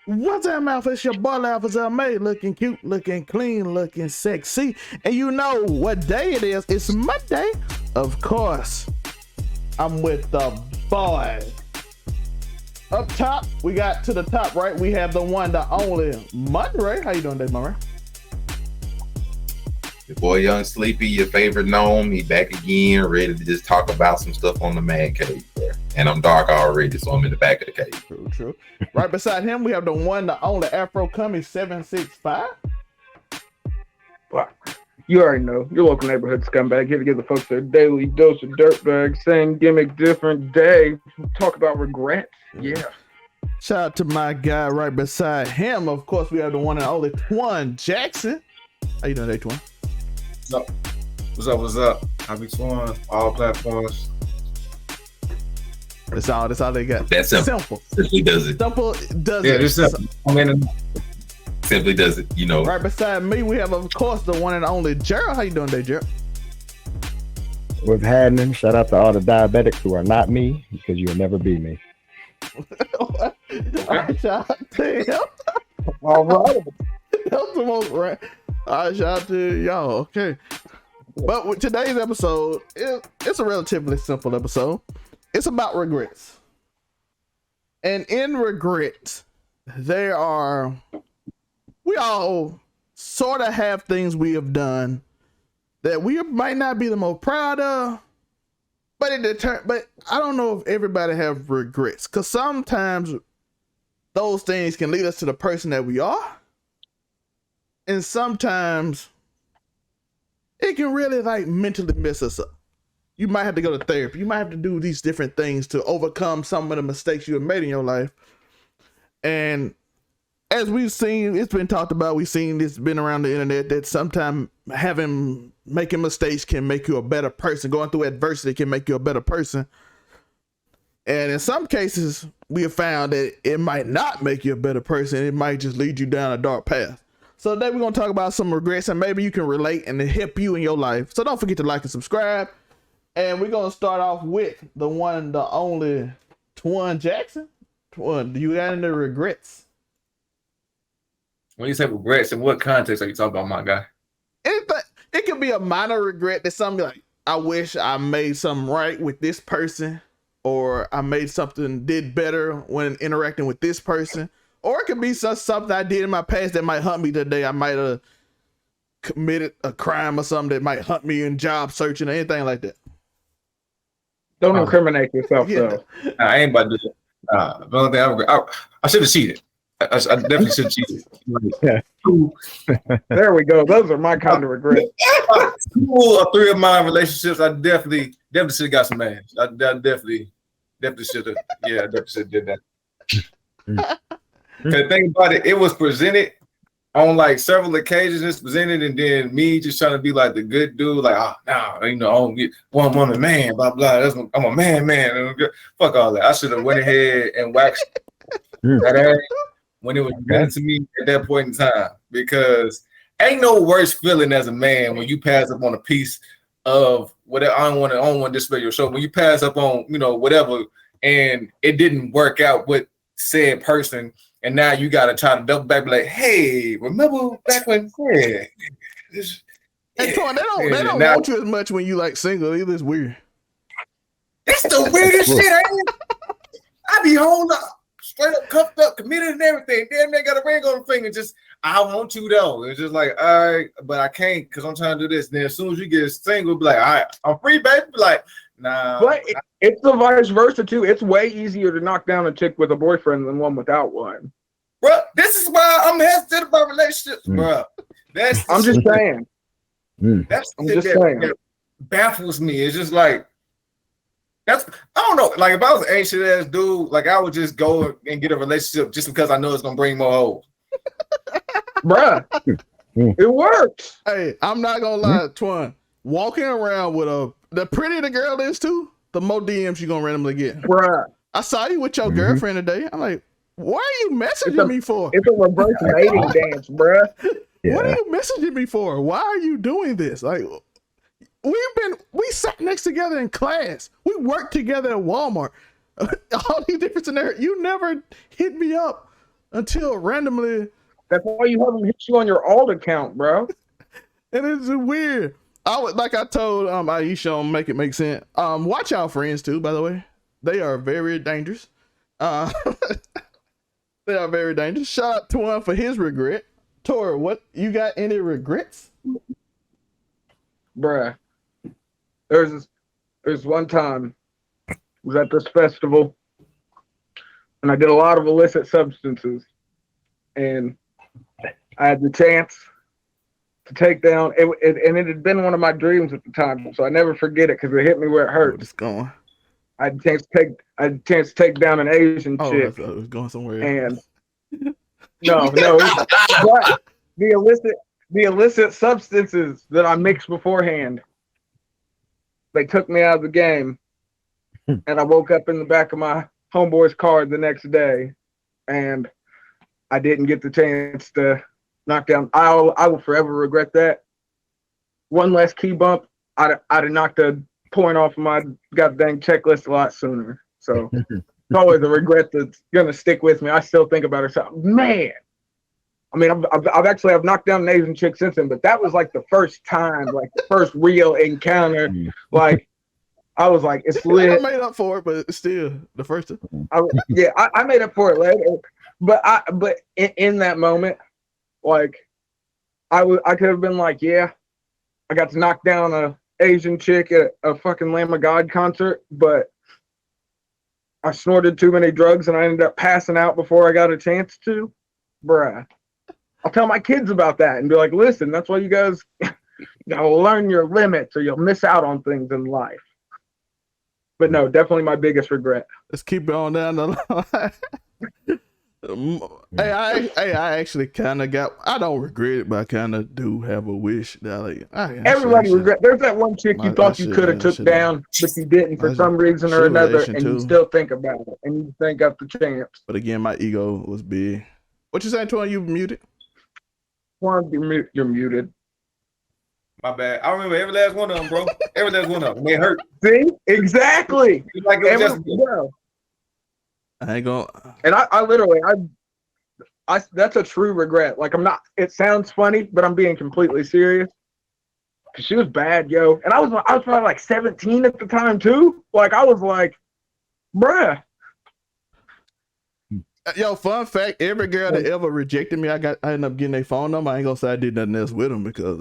What's that mouth? It's your boy Alpha May, looking cute, looking clean, looking sexy. And you know what day it is? It's Monday. Of course, I'm with the boys. Up top, we got to the top right. We have the one, the only Monday. How you doing today, Monday? Your boy Young Sleepy, your favorite gnome, he back again, ready to just talk about some stuff on the man cave there. And I'm dark already, so I'm in the back of the cave. True. Right beside him, we have the one, the only Afro Cummy 765. Wow. You already know. Your local neighborhood scumbag here to give the folks their daily dose of dirtbag. Same gimmick, different day. Talk about regrets. Yeah. Shout out to my guy right beside him. Of course, we have the one and only Twan Jackson. How you doing today, Twan? What's up? Happy Twan, all platforms. That's all they got. That's simple. Simply does it. Simple does Yeah, it. just simple. Simply does it, you know. Right beside me, we have, of course, the one and only Gerald. How you doing today, Gerald? What's happening? Shout out to all the diabetics who are not me, because you'll never be me. Shout out to him. All right. That's the most right. All right, shout out to y'all. Okay. But with today's episode, it's a relatively simple episode. It's about regrets. And in regret, we all sort of have things we have done that we might not be the most proud of, but but I don't know if everybody have regrets, because sometimes those things can lead us to the person that we are. And sometimes it can really like mentally mess us up. You might have to go to therapy. You might have to do these different things to overcome some of the mistakes you have made in your life. And as we've seen, it's been talked about, we've seen it's been around the internet that sometimes making mistakes can make you a better person. Going through adversity can make you a better person. And in some cases, we have found that it might not make you a better person. It might just lead you down a dark path. So today we're going to talk about some regrets, and maybe you can relate and help you in your life. So don't forget to like and subscribe. And we're going to start off with the one, the only Twan Jackson. Twan, do you got any regrets? When you say regrets, in what context are you talking about, my guy? Anything. It could be a minor regret that something like, I wish I made something right with this person, or I did better when interacting with this person. Or it could be something I did in my past that might hunt me today. I might have committed a crime or something that might hunt me in job searching or anything like that. Don't incriminate yourself, Yeah. though. I ain't about to do that. The only thing I should have cheated. I definitely should have cheated. There we go. Those are my kind of regrets. 2 or 3 of my relationships, I definitely should have got some man. I definitely should have. Yeah, I definitely should have did that. The thing about it, it was presented on like several occasions. It's presented, and then me just trying to be like the good dude, like, oh, no, I don't get one woman man, blah blah. I'm a man. Fuck all that. I should have went ahead and waxed that ass when it was given to me at that point in time, because ain't no worse feeling as a man when you pass up on a piece of whatever. I don't want to display your show. When you pass up on whatever, and it didn't work out with said person. And now you gotta try to double back, be like, "Hey, remember back when?" Yeah, And Twan, they don't want you as much when you like single either. It's weird. That's the weirdest shit. I be home straight up, cuffed up, committed, and everything. Damn, they got a ring on the finger. Just, I want you though. It's just like, all right, but I can't because I'm trying to do this. And then as soon as you get single, be like, all right, I'm free, baby. Be like, nah. But it's the vice versa, too. It's way easier to knock down a chick with a boyfriend than one without one. Bro, this is why I'm hesitant about relationships, bro. I'm just saying. That's the shit that baffles me. It's just like, I don't know. Like, if I was an ancient ass dude, like, I would just go and get a relationship just because I know it's gonna bring more hoes. Bruh, it works. Hey, I'm not gonna lie, Twan. Walking around with the prettier the girl is too, the more DMs you gonna randomly get. Bruh. I saw you with your girlfriend today. I'm like, what are you messaging me for? It's a reverse mating dance, bruh. Yeah. What are you messaging me for? Why are you doing this? Like, we sat next together in class. We worked together at Walmart. All these different scenarios. You never hit me up until randomly, That's why you have them hit you on your alt account, bro. and it's weird. Like I told Aisha on Make It Make Sense. Watch out, friends too. By the way, they are very dangerous. They are very dangerous. Shout out to one for his regret. Tor, what you got? Any regrets? Bruh. There's one time I was at this festival and I did a lot of illicit substances, and I had the chance to take down it, and it had been one of my dreams at the time, so I never forget it because it hit me where it hurts. It's going. I had a chance to take down an Asian Oh, I chick, thought it was going somewhere. and no, but the illicit substances that I mixed beforehand, they took me out of the game, and I woke up in the back of my homeboy's car the next day, and I didn't get the chance to knock down. I will forever regret that. One less key bump, I'd have knocked a point off of my goddamn checklist a lot sooner. So it's always a regret that's gonna stick with me. I still think about it. So, man, I mean, I've knocked down an Asian chick since then, but that was like the first time, like the first real encounter. Like, I was like, it's lit. I made up for it, but still, the first time. I made up for it later, but in that moment, like, I could have been like, yeah, I got to knock down a Asian chick at a fucking Lamb of God concert, but I snorted too many drugs and I ended up passing out before I got a chance to. Bruh. I'll tell my kids about that and be like, listen, that's why you guys gotta learn your limits or you'll miss out on things in life. But no, definitely my biggest regret. Let's keep going down the line. I actually kind of got, I don't regret it, but I kind of do have a wish that everybody regret. There's that one chick you thought you could have took down, but you didn't for some reason or another, and you still think about it, and you think up the chance. But again, my ego was big. What you saying, Twan? You muted? Twan, you're muted. My bad. I remember every last one of them, bro. Every last one of them. It hurt. See? Exactly. Like it was just, I ain't gonna. And I literally, that's a true regret. Like, I'm not, it sounds funny, but I'm being completely serious. Cause she was bad, yo. And I was probably like 17 at the time too. Like, I was like, bruh. Yo, fun fact, every girl that ever rejected me, I ended up getting their phone number. I ain't gonna say I did nothing else with them because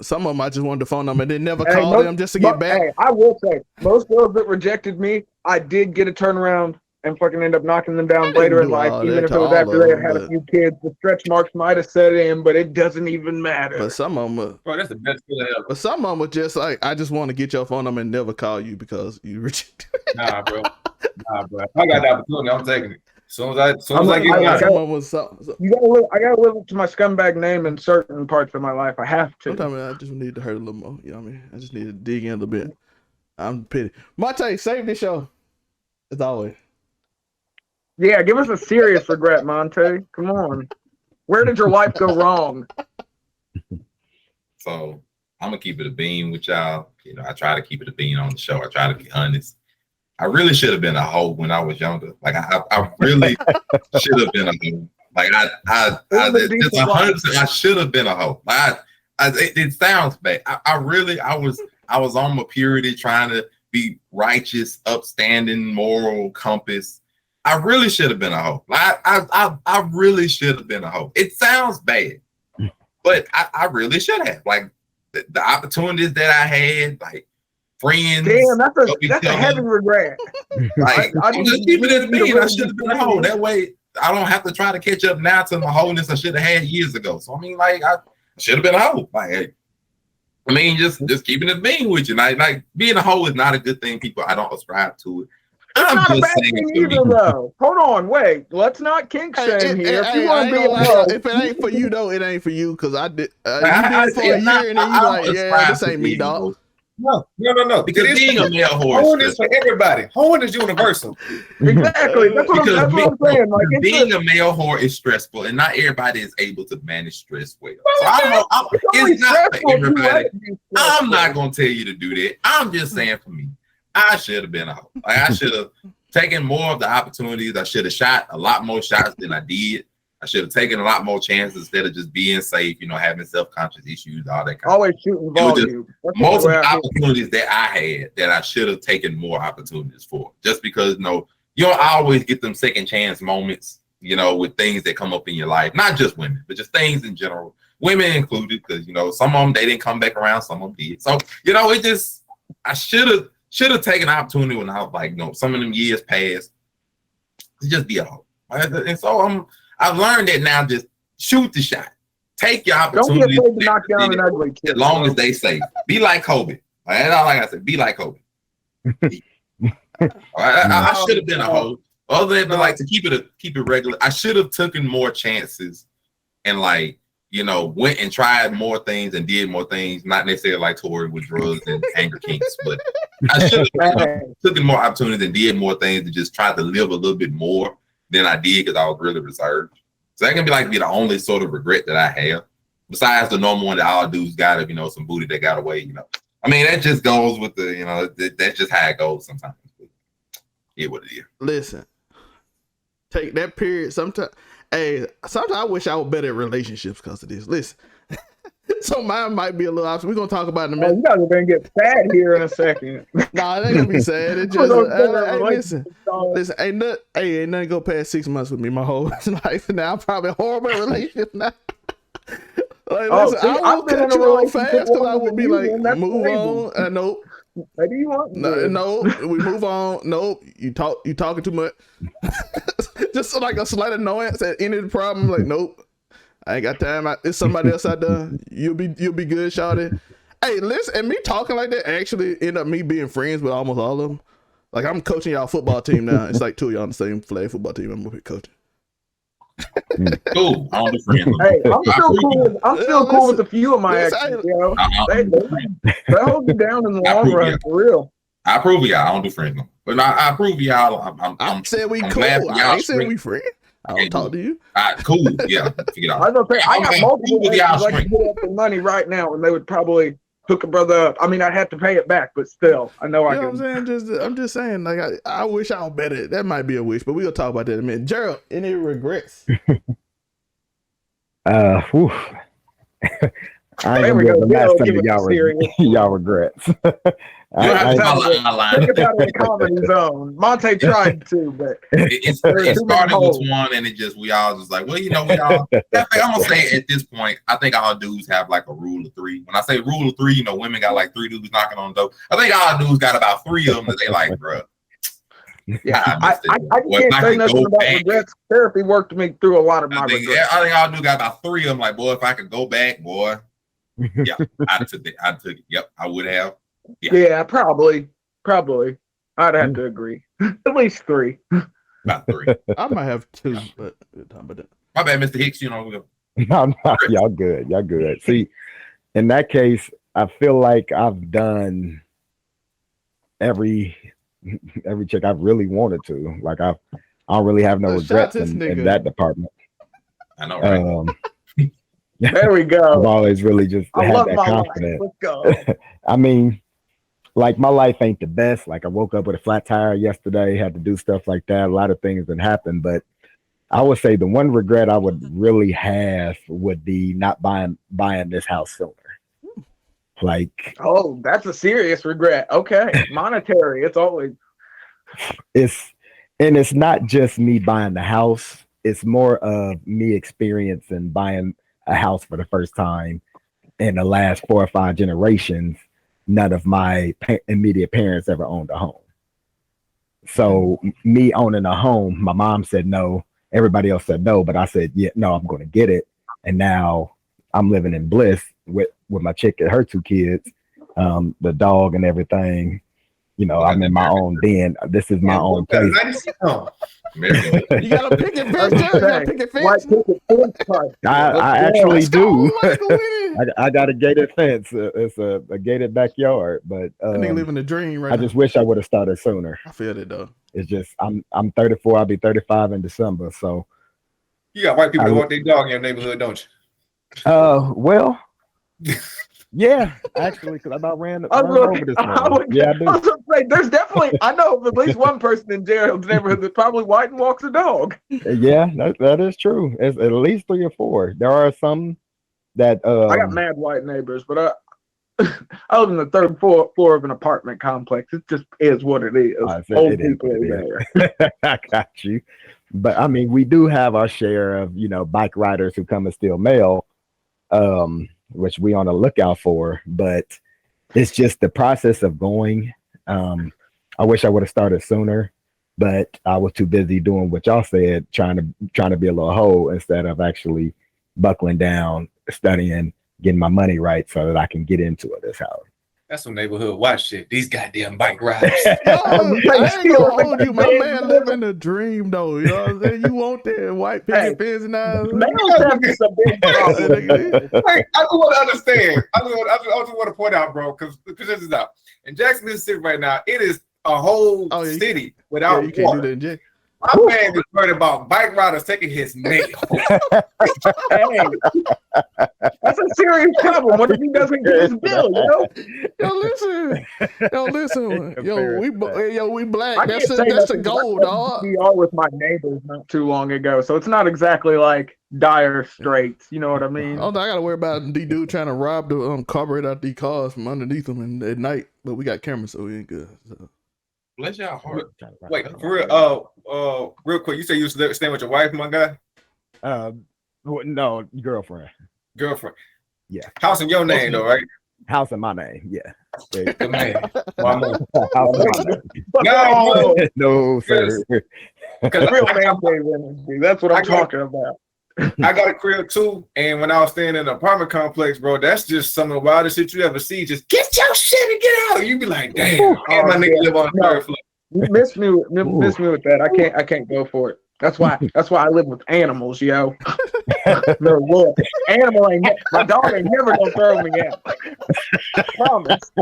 some of them I just wanted the phone number and then never called them just to get back. Hey, I will say, most girls that rejected me, I did get a turnaround and fucking end up knocking them down later in life, even if it was after they had a few kids. The stretch marks might have set in, but it doesn't even matter. But some of them bro, that's the best feeling ever. But some of them were just like, I just want to get your phone number and never call you because you rejected me. Nah, bro. I got the opportunity. I'm taking it. As soon as I get I gotta live up to my scumbag name in certain parts of my life. I have to. Sometimes I just need to hurt a little more. You know what I mean? I just need to dig in a little bit. I'm pity. Monte, save this show. As always. Yeah, give us a serious regret, Monte. Come on. Where did your life go wrong? So I'm gonna keep it a bean with y'all. You know, I try to keep it a bean on the show. I try to be honest. I really should have been a hoe when I was younger. Like I really should have been a hoe. Like I 100%. I should have been a hoe. Like it sounds bad. I was on my purity, trying to be righteous, upstanding, moral compass. I really should have been a hoe. Like I really should have been a hoe. It sounds bad, but I really should have. Like the opportunities that I had, like. Friends. Damn, that's a heavy regret. Like, I'm just keeping it a bean. I should have been a hoe. That way, I don't have to try to catch up now to my wholeness I should have had years ago. So I mean, like, I should have been a hoe. Like, I mean, just keeping it a bean with you. Like being a hoe is not a good thing. People, I don't ascribe to it. It's not a bad thing either, though. Hold on, wait. Let's not kink shame here. If you want to be a hoe, if it ain't for you though, it ain't for you. Because I did. You did for a year, and then you like, yeah, this ain't me, dog. No. Because being a male whore hoeing is for everybody. Hoeing is universal. Exactly. That's what I'm saying. Like, being a male whore is stressful, and not everybody is able to manage stress well. So I don't know. It's not for everybody. I'm not gonna tell you to do that. I'm just saying for me, I should have been a hoe. Like I should have taken more of the opportunities. I should have shot a lot more shots than I did. I should have taken a lot more chances instead of just being safe, having self-conscious issues, all that kind of Always shooting volume. most of the opportunities that I had that I should have taken more opportunities for. Just because, you don't always get them second chance moments, with things that come up in your life. Not just women, but just things in general. Women included, because, some of them, they didn't come back around, some of them did. So, it just, I should have taken an opportunity when I was like, some of them years passed to just be a hoe. And so I've learned that now, just shoot the shot. Take your opportunity. Don't be afraid to knock down an ugly kid. As long as they safe. Be like Kobe. That's all I said. Be like Kobe. I should have been a hoe. Other than like to keep it regular, I should have taken more chances and went and tried more things and did more things. Not necessarily like touring with drugs and anger kinks, but I should have taken more opportunities and did more things and just tried to live a little bit more than I did because I was really reserved. So that can be the only sort of regret that I have, besides the normal one that all dudes got of some booty that got away. I mean that just goes with the that's just how it goes sometimes. Yeah, what it is. Listen, take that period. Sometimes I wish I was better at relationships because of this. Listen, so mine might be a little opposite. We're gonna talk about it in a minute. You guys are gonna get sad here in a second. Nah, it ain't gonna be sad. It just listen, ain't nothing go past 6 months with me my whole life. Now I'm probably horrible in relationships now. I will cut you off fast because I would be like, move on. Nope. What do you want? No, we move on. Nope, you talking too much. Just like a slight annoyance at any of the problem. Like, nope, I ain't got time. It's somebody else out there. You'll be good, shawty. Hey, listen, and me talking like that actually end up me being friends with almost all of them. Like I'm coaching y'all football team now. It's like two of y'all on the same flag football team. I'm gonna be coaching. Cool. I don't do friends. Hey, I'm still cool with a few of my exes. They hold you down in the long run for real. I approve of y'all. I don't do friends no. But I approve of y'all. I'm saying we cool. I ain't saying we friends. I don't talk to you. Cool. Yeah. Figure it out. I got multiple exes I can put up the money right now, and they would probably hook a brother up. I mean, I'd have to pay it back, but still, I know I can. You know what I'm saying? I'm just saying, like, I wish I was better. That might be a wish, but we'll talk about that in a minute. Gerald, any regrets? I ain't gonna be able to match some of y'all regrets. Think about it in the comedy zone. Monte tried to, but it started with one, and we all just like, well, we all. I'm gonna say at this point, I think all dudes have like a rule of three. When I say rule of three, women got like 3 dudes knocking on the door. I think all dudes got about 3 of them that they like, bro. Yeah, I can't say nothing about regrets. Therapy worked me through a lot of my regrets. I think all dudes got about 3 of them. Like, boy, if I could go back, boy. Yeah, I took it. Yep, I would have. Yeah, probably. I'd have to agree. At least 3. About 3. I might have 2, but my bad, Mr. Hicks. No, y'all good. Y'all good. See, in that case, I feel like I've done every chick I've really wanted to. Like I don't really have no regrets in that department. I know, right? There we go. I've always really just had that confidence. Let's go. I mean, like my life ain't the best. Like I woke up with a flat tire yesterday, had to do stuff like that. A lot of things that happened, but I would say the one regret I would really have would be not buying this house sooner. Like, oh, that's a serious regret. Okay, monetary. It's always. It's not just me buying the house. It's more of me experiencing buying a house for the first time in the last 4 or 5 generations. None of my immediate parents ever owned a home. So me owning a home, my mom said no. Everybody else said no, but I said, yeah, no, I'm going to get it. And now I'm living in bliss with my chick and her 2 kids, the dog and everything. I'm in my own den. This is my own place. You gotta pick it fence. I actually do. I got a gated fence. It's a gated backyard, but I think living a dream right I just wish I would have started sooner. I feel it though. It's just I'm 34. I'll be 35 in December. So you got white people that want their dog in your neighborhood, don't you? Well, Yeah, actually, because I about ran I was over this morning. Yeah, I do. was gonna say, there's definitely, I know of at least one person in Gerald's neighborhood that's probably white and walks a dog. Yeah, that is true. It's at least 3 or 4. There are some that I got mad white neighbors, but I live in the third floor of an apartment complex. It just is what it is. Old people are there. I got you. But I mean, we do have our share of, bike riders who come and steal mail, which we on the lookout for. But it's just the process of going. I wish I would have started sooner, but I was too busy doing what y'all said, trying to be a little hoe instead of actually buckling down, studying, getting my money right so that I can get into this house. That's some neighborhood watch shit. These goddamn bike riders. Yo, I ain't gonna hold you. My man living a dream though. You know what I'm saying? You want that white picket fence now? Males have this a big problem. Like, I just want to understand. I just want to point out, bro, because this is out. In Jackson, Mississippi right now, it is a whole city without you can't water. do that, Jay. My man is worried about bike riders taking his nail. Hey, that's a serious problem. What if he doesn't get his bill? Yo, listen. We black. I That's can't say the goal, dog. VR with my neighbors not too long ago, so it's not exactly like dire straits. You know what I mean? Oh, I gotta worry about the dude trying to rob the carburetor out these cars from underneath them at night, but we got cameras, so we ain't good. So. Bless y'all heart. Wait, for real, real quick. You say you staying with your wife, my guy? No, girlfriend. Girlfriend. Yeah. House in your name, though, right? House in my name. Yeah. Good man. No, sir. Because Real man cave energy. That's what I'm talking about. I got a crib too, and when I was staying in an apartment complex, bro, that's just some of the wildest shit you ever see. Just get your shit and get out. You be like, damn, my nigga live on the third floor. Miss me with that. I can't go for it. That's why I live with animals, yo. No, look, animal my dog ain't never gonna throw me out. Promise.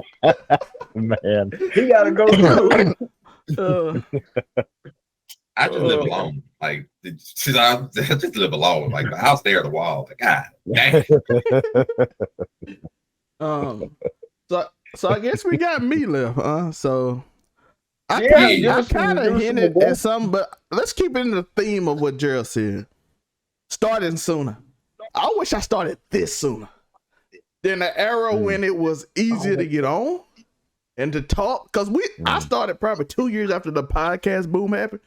Man, he gotta go through. I just live alone. Like, I just live alone. Like, the house there, the wall. Like, God dang. So I guess we got me left, huh? So I kind of hinted at something, but let's keep it in the theme of what Gerald said. Starting sooner. I wish I started this sooner. Then the era when it was easier to get on and to talk. Because I started probably 2 years after the podcast boom happened.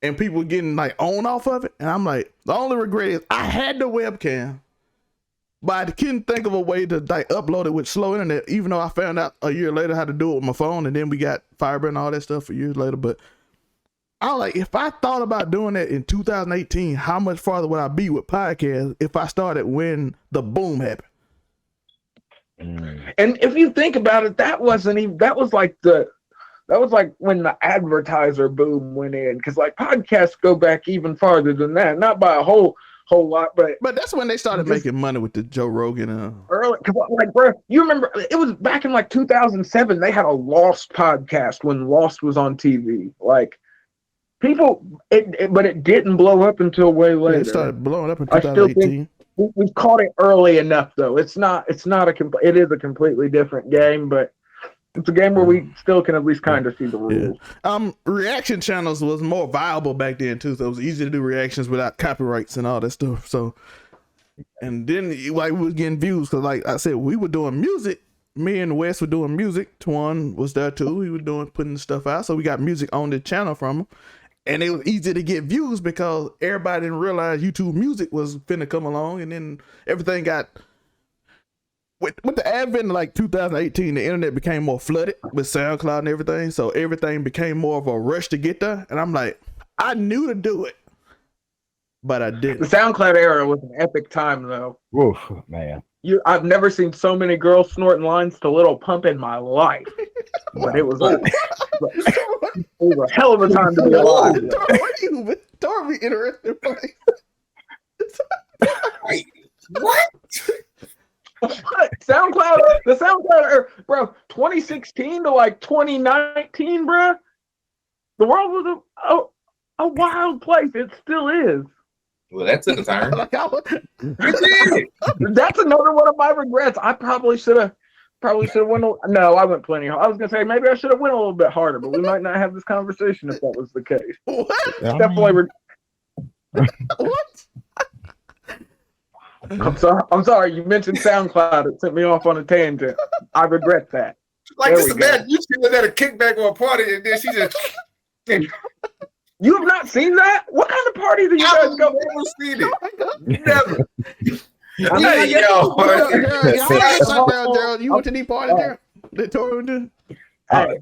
And people were getting like on off of it. And I'm like, the only regret is I had the webcam, but I couldn't think of a way to like upload it with slow internet, even though I found out a year later how to do it with my phone. And then we got fiber and all that stuff for years later. But I was like, if I thought about doing that in 2018, how much farther would I be with podcasts if I started when the boom happened? And if you think about it, that was like when the advertiser boom went in, because like podcasts go back even farther than that, not by a whole lot, but that's when they started making money with the Joe Rogan. Early, like, bro, you remember it was back in like 2007. They had a Lost podcast when Lost was on TV. Like people, but it didn't blow up until way later. It started blowing up in 2018. We've caught it early enough, though. It is a completely different game, but it's a game where we still can at least kind of see the rules. Yeah. Reaction channels was more viable back then too, so it was easy to do reactions without copyrights and all that stuff. So, and then like we was getting views because, like I said, we were doing music. Me and Wes were doing music. Twan was there too. He was putting stuff out, so we got music on the channel from him. And it was easy to get views because everybody didn't realize YouTube Music was finna come along, and then everything got with the advent of like 2018, the internet became more flooded with SoundCloud and everything. So everything became more of a rush to get there. And I'm like, I knew to do it, but I didn't. The SoundCloud era was an epic time, though. Oof, man. I've never seen so many girls snorting lines to Little Pump in my life. But it was it was a hell of a time to be alive. Don't be interested. Wait, what? What? SoundCloud, the SoundCloud era, bro, 2016 to like 2019, bro. The world was a wild place. It still is. Well, that took a turn. Like I was, You did. That's another one of my regrets. I probably should have went. No, I went plenty. I was gonna say maybe I should have went a little bit harder, but we might not have this conversation if that was the case. what? Definitely. What? I'm sorry. You mentioned SoundCloud. It sent me off on a tangent. I regret that. Like There this we is go. bad. You see her at a kickback or a party, and then she just. You have not seen that? What kind of party do you I've guys go? never seen Oh it. Never. I mean, I guess- Yo, Gerald, you went to the party, Gerald? That Tori went to? Hey,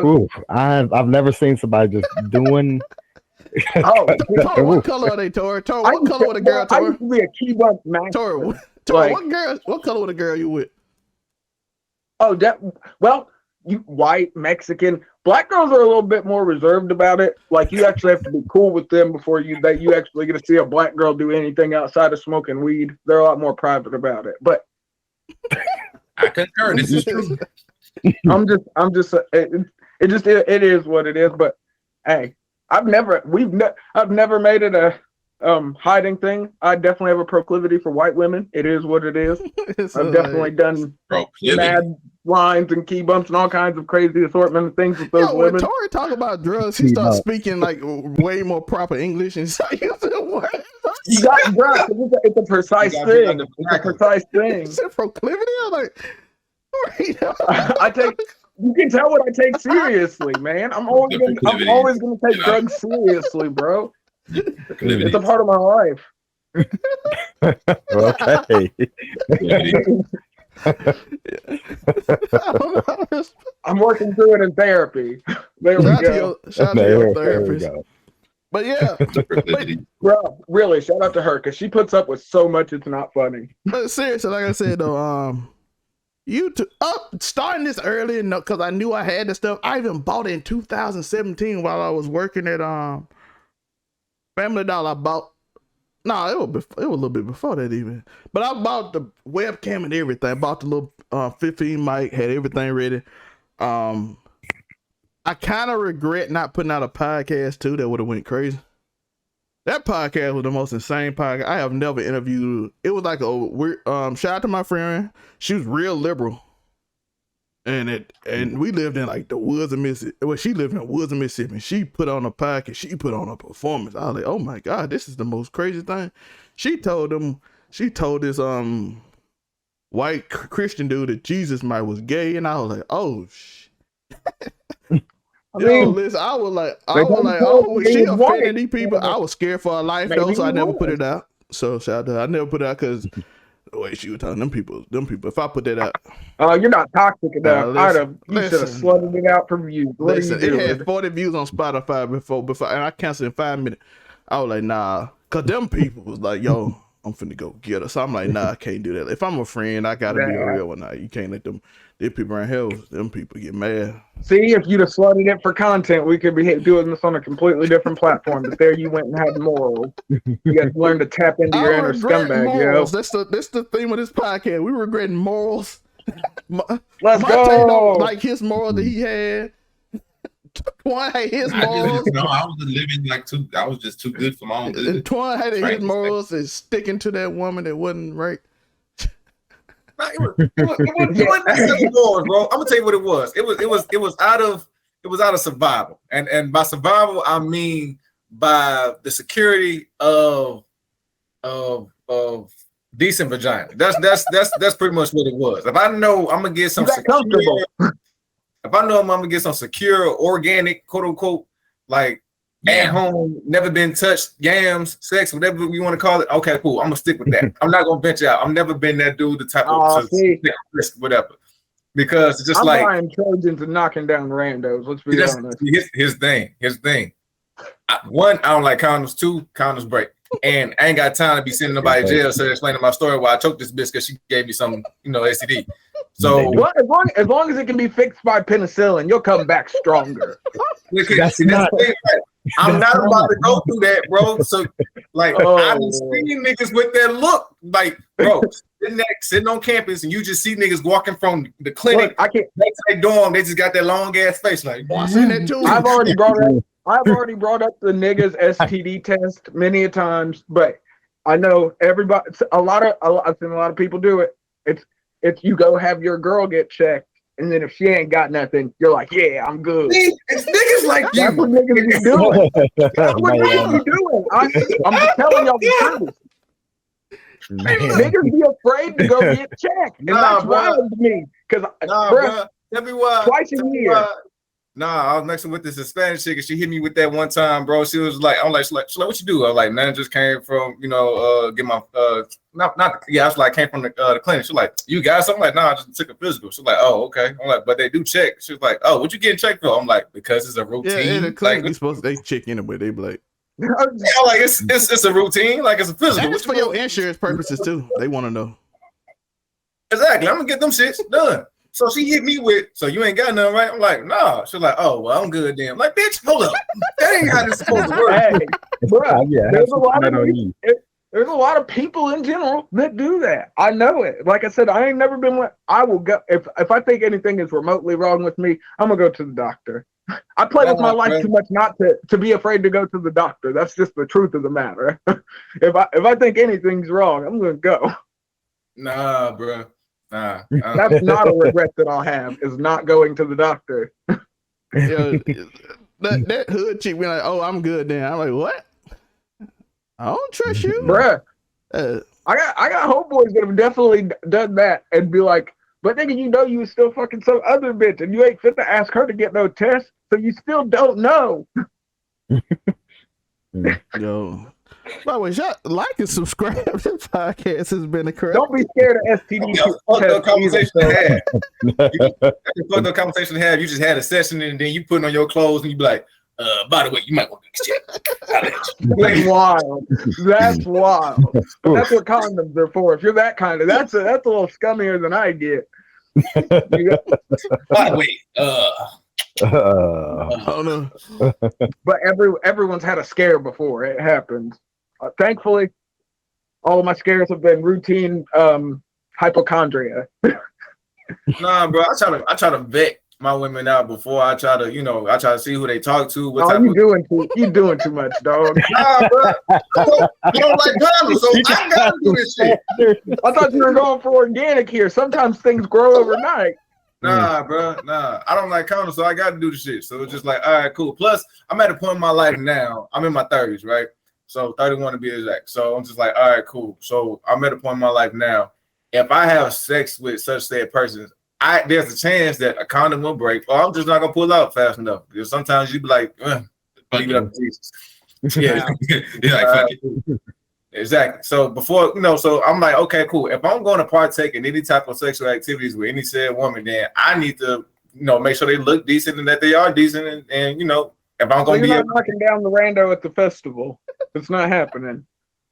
Ooh, I've never seen somebody just doing. Tori, what color are they, Tori? Tori, what color with a girl, I Tori? used to be a key bump man. Tori, Like- what color with a girl you with? Oh, well, you white, Mexican, black girls are a little bit more reserved about it. Like you actually have to be cool with them before you actually get to see a black girl do anything outside of smoking weed. They're a lot more private about it. But I concur. This is true. it is what it is. But hey, I've never made it a hiding thing. I definitely have a proclivity for white women. It is what it is. I've definitely done mad lines and key bumps and all kinds of crazy assortment of things with those When women. Tori talk about drugs, she starts speaking like way more proper English, and so you said what? You got drugs. It's a precise thing. It's a precise thing. Is it proclivity? I'm like, You can tell what I take seriously, man. I'm always gonna take drugs seriously, bro. It's a part of my life. Okay. I'm working through it in therapy. There we go. Shout out to your therapist. But yeah, bro, really, shout out to her because she puts up with so much. It's not funny. But seriously, like I said though, starting this early because I knew I had the stuff. I even bought it in 2017 while I was working at Family Dollar. It was a little bit before that even. But I bought the webcam and everything. I bought the little 15 mic, had everything ready. I kind of regret not putting out a podcast too. That would have went crazy. That podcast was the most insane podcast. I have never interviewed. It was like a weird. Shout out to my friend. She was real liberal, and we lived in like the woods of Mississippi. Well, she lived in the woods of Mississippi. She put on a podcast. She put on a performance. I was like, oh my god, this is the most crazy thing. She told this white Christian dude that Jesus might was gay, and I was like, oh shit. Listen, I was like, oh, she offended these people. I was scared for her life though, so I never put it out. So shout out to her. I never put it out because the way she was talking, them people. If I put that out, you're not toxic enough. You should have slutted it out for views. It had 40 views on Spotify before, and I canceled in 5 minutes. I was like, nah, cause them people was like, yo, I'm finna go get her. So I'm like, nah, I can't do that. If I'm a friend, I gotta be a real one. Now you can't let them people around here, them people get mad. See, if you'd have slutted it for content, we could be doing this on a completely different platform. But there you went and had morals. You got to learn to tap into your inner scumbag, morals. yo. That's the theme of this podcast. We regretting morals. Let's go. Like his morals that he had. Twan had his morals. I was living I was just too good for my own good. And Twan had his morals and sticking to that woman that wasn't right. It wasn't wars, bro. I'm gonna tell you what it was. It was out of survival, and by survival I mean by the security of decent vagina. That's pretty much what it was. If I know I'm gonna get some secure, if I know I'm gonna get some secure, organic, quote unquote, like at home, never been touched, yams, sex, whatever you want to call it. Okay, cool. I'm gonna stick with that. I'm not gonna venture out. I've never been that dude, the type of risk, whatever. Because it's just I'm like buying Trojans and knocking down randos. Let's be honest. His thing. One, I don't like condoms. Two, condoms break. And I ain't got time to be sending nobody to jail so explaining my story why I choked this bitch because she gave me some, STD. So as long as it can be fixed by penicillin, you'll come back stronger. I'm not about to go through that, bro. So, I've seen niggas with that look, like, bro, sitting on campus, and you just see niggas walking from the clinic. Look, I can't. They dorm. They just got that long ass face, like. I seen that too. I've already brought it up. I've already brought up the niggas STD test many a times, but I know everybody. I've seen a lot of people do it. It's you go have your girl get checked, and then if she ain't got nothing, you're like, yeah, I'm good. See, it's niggas like That's what you. niggas be doing. That's what Man, niggas be doing. I'm just telling y'all the truth. man. Niggas be afraid to go get checked, and Nah, that's bruh. wild to me. Because, Nah, bruh, bro. Tell me why. twice a Tell me year. why. Nah, I was messing with this Hispanic chick, and she hit me with that one time, bro. She was like, she's like, what you do? I was like, man, just came from, get my, I was like, came from the clinic. She's like, you got something? I'm like, nah, I just took a physical. She's like, oh, okay. I'm like, but they do check. She was like, oh, what you getting checked for? I'm like, because it's a routine. Yeah, in the clinic, like, they check anyway. They be like, yeah, like it's a routine, like it's a physical. and it's for your insurance purposes too. They want to know. Exactly. I'm gonna get them shits done. So she hit me with, so you ain't got nothing, right? I'm like, nah. She's like, oh, well, I'm good then. I'm like, bitch, hold up. That ain't how this supposed to work. Hey, bruh, Yeah, there's a on lot of people in general that do that. I know it. Like I said, I ain't never been one. I will go if I think anything is remotely wrong with me, I'm gonna go to the doctor. I play with my life too much not to be afraid to go to the doctor. That's just the truth of the matter. If I think anything's wrong, I'm gonna go. Nah, bro. Nah. That's not a regret that I'll have, is not going to the doctor. Yeah, that hood chick be like, oh, I'm good then. I'm like, what? I don't trust you, Bruh. Uh, I got homeboys that have definitely done that and be like, but nigga, you know you was still fucking some other bitch and you ain't fit to ask her to get no test, so you still don't know. yo. By the way, y'all like and subscribe. This podcast has been a crap. Don't be scared of STD. That's a fucked up conversation to have. That's a fucked up conversation to have. You just had a session and then you putting on your clothes and you be like, by the way, you might want to get checked. That's wild. That's wild. But that's what condoms are for. If you're that kind of, that's a little scummier than I get. By the way, Oh no. But everyone's had a scare before it happens. Thankfully, all of my scares have been routine hypochondria. nah, bro. I try to vet my women out before I try to see who they talk to. What Oh, type you doing too much, dog. Nah, bro. You don't like condoms, so I gotta do this shit. I thought you were going for organic here. Sometimes things grow overnight. Nah, bro. Nah, I don't like condoms, so I got to do the shit. So it's just like, all right, cool. Plus, I'm at a point in my life now. I'm in my 30s, right? So 31 to be exact. So I'm just like, all right, cool. So I'm at a point in my life now. If I have sex with such said persons, there's a chance that a condom will break, or I'm just not gonna pull out fast enough. Because sometimes you be like, leave it up to Jesus. Yeah, You're like, fuck it. Exactly. So before, so I'm like, okay, cool. If I'm going to partake in any type of sexual activities with any said woman, then I need to, make sure they look decent and that they are decent. And if I'm going to be not knocking down the rando at the festival, it's not happening.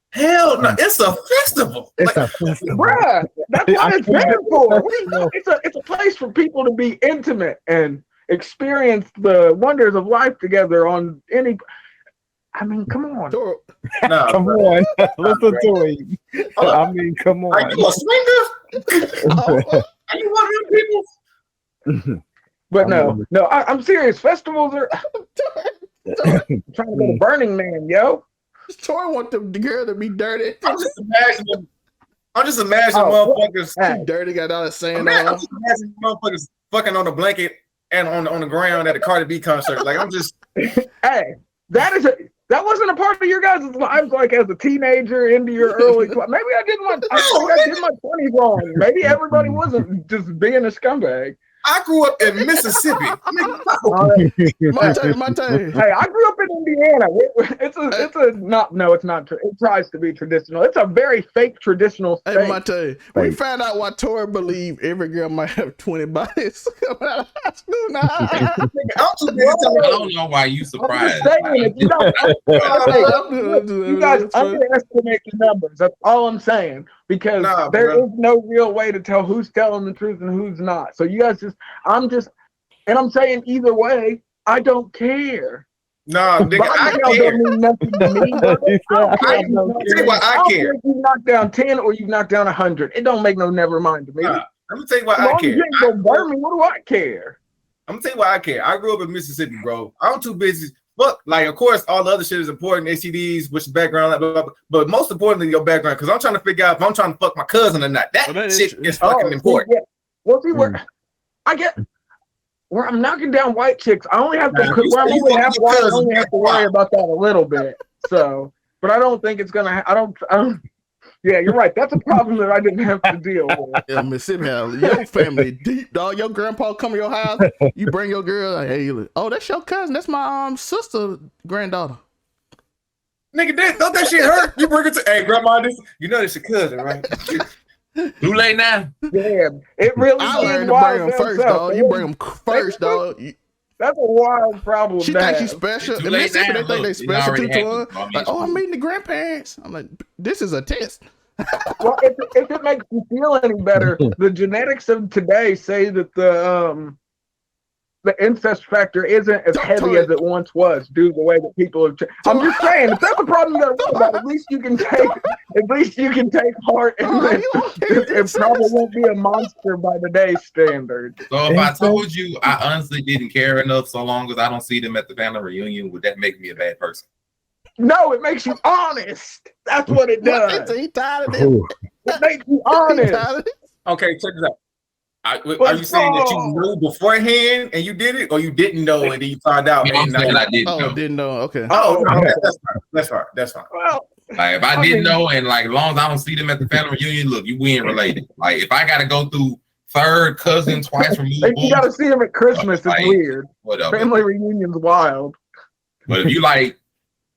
Hell no, it's a festival. It's a festival. Bruh, that's what it's there for. It's a place for people to be intimate and experience the wonders of life together on any. I mean, come on. Nah, Come on. Listen to him. I mean, come on. Are you a swinger? Are you one of them people? But no, I'm serious. Festivals are. I'm trying to go to Burning Man, yo. Tori want the girl to be dirty. I'm just imagining motherfuckers. Hey, Dirty got all the sand Man, I'm on. just imagining motherfuckers fucking on the blanket and on the ground at a Cardi B concert. Like I'm just. hey, that wasn't a part of your guys' lives, like as a teenager into your early. Maybe I did my 20s wrong. Maybe everybody wasn't just being a scumbag. I grew up in Mississippi. My turn. Hey, I grew up in Indiana. It's not. It tries to be traditional. It's a very fake traditional state. Hey, Mate, we found out why Tori believe every girl might have 20 bodies coming out of high school now. I don't know why you surprised. You guys underestimate the numbers. That's all I'm saying. Because there is no real way to tell who's telling the truth and who's not. So you guys I'm saying either way, I don't care. No, nigga, I care. Don't mean nothing to me. I tell you why I care. If you knock down 10 or you knock down 100, it don't make no never mind to me. Let me tell you why I care. You ain't gonna burn me. What do I care? I'm gonna tell you why I care. I grew up in Mississippi, bro. I'm too busy fuck. Like, of course, all the other shit is important. ACDs, which background, blah, blah, blah, but most importantly, your background. Because I'm trying to figure out if I'm trying to fuck my cousin or not. That shit is fucking important. Yeah. Well, see, where I get where I'm knocking down white chicks, I only have to where I'm only half white. I only have to worry about that a little bit. So, but I don't think it's gonna. I don't. Yeah, you're right. That's a problem that I didn't have to deal with. Yeah, Mississippi, your family deep, dog. Your grandpa come to your house, you bring your girl, like, hey, look, oh, that's your cousin. That's my sister, granddaughter. Nigga, don't that shit hurt? You bring it to, hey, grandma, this, you know this your cousin, right? Too late now. Yeah, it really I is learned to bring them first, dog. You bring them first, dog. That's a wild problem. She thinks she's special. In Mississippi, they think they special too. Like, oh, I'm meeting the grandparents. I'm like, this is a test. Well, if it makes you feel any better, the genetics of today say that the incest factor isn't as heavy as it once was due to the way that people have changed. I'm just saying, if that's a problem you got to worry about, at least you can take part in it. It probably won't be a monster by today's standards. So if I told you I honestly didn't care enough so long as I don't see them at the family reunion, would that make me a bad person? No, it makes you honest. That's what it does. He tired of It makes you honest. Okay, check this out. Are you saying that you knew beforehand and you did it, or you didn't know and then you found out? No, I'm saying I didn't know. Didn't know. Okay. Oh, okay. That's fine. Well, like if I didn't know, and like as long as I don't see them at the family reunion, look, you ain't related. Like if I got to go through third cousin twice removed, you got to see them at Christmas. Like, it's weird. Whatever. Family reunion's wild. But if you like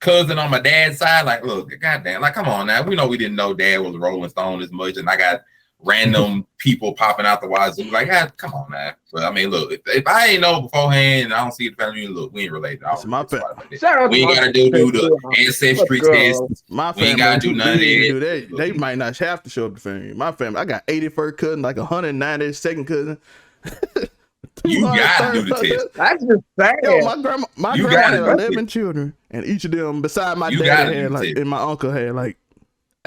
cousin on my dad's side, like look, goddamn, like come on now, we know we didn't know dad was a Rolling Stone as much, and I got random people popping out the wazoo. Like, come on, man. But I mean, look, if I ain't know beforehand and I don't see the family, look, we ain't related. It's my family. We ain't gotta do the ancestry test. My family, we ain't gotta do none of that. They might not have to show up to family. My family, I got 81st cousin, like 192nd cousin. You gotta do the test. That's just sad. Yo, my grandma had 11 children, and each of them, beside my dad, had like, and my uncle had like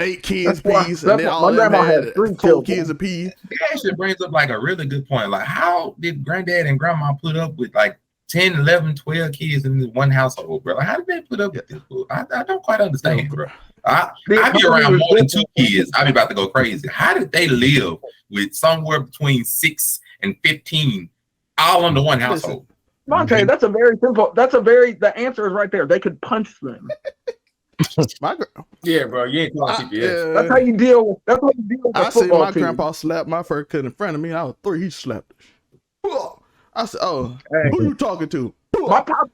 8 kids apiece, and then all of them had 4 kids apiece. It actually brings up like a really good point. Like, how did granddad and grandma put up with like 10, 11, 12 kids in this one household, bro? Like, how did they put up with this? I don't quite understand, bro. I be around more than 2 kids. I be about to go crazy. How did they live with somewhere between 6 and 15 all under one household? Monte, that's a very simple. The answer is right there. They could punch them. Yeah, bro, you ain't calling CPS. That's how you deal with. That's how you deal with. I seen my grandpa slap my first cousin in front of me. I was 3. He slapped her. I said, "Oh, hey, who you talking to?" My pop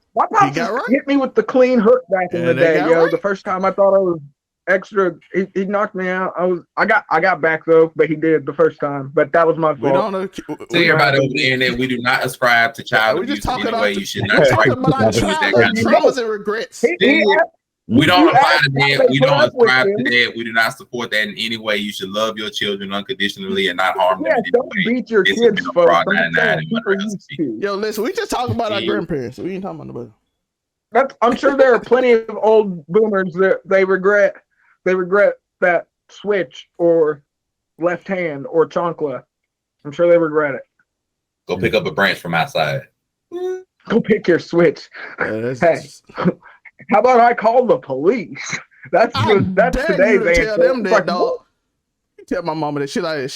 hit me with the clean hook back in the day, yo. Right? The first time I thought I was extra, he knocked me out. I got back though, but he did the first time. But that was my fault. We don't know. Tell everybody over there that we do not ascribe to child abuse in any way. You should not talk about traumas and regrets. We don't apply to that. We don't ascribe to that. We do not support that in any way. You should love your children unconditionally and not harm them. Yeah, don't beat your kids, folks. Yo, listen, we just talking about our grandparents. We ain't talking about nobody. I'm sure there are plenty of old boomers that they regret that switch or left hand or chancla. I'm sure they regret it. Go pick up a branch from outside. Go pick your switch. Hey. How about I call the police? That's today's answer. Tell them that, like, dog. You tell my mama that she go like,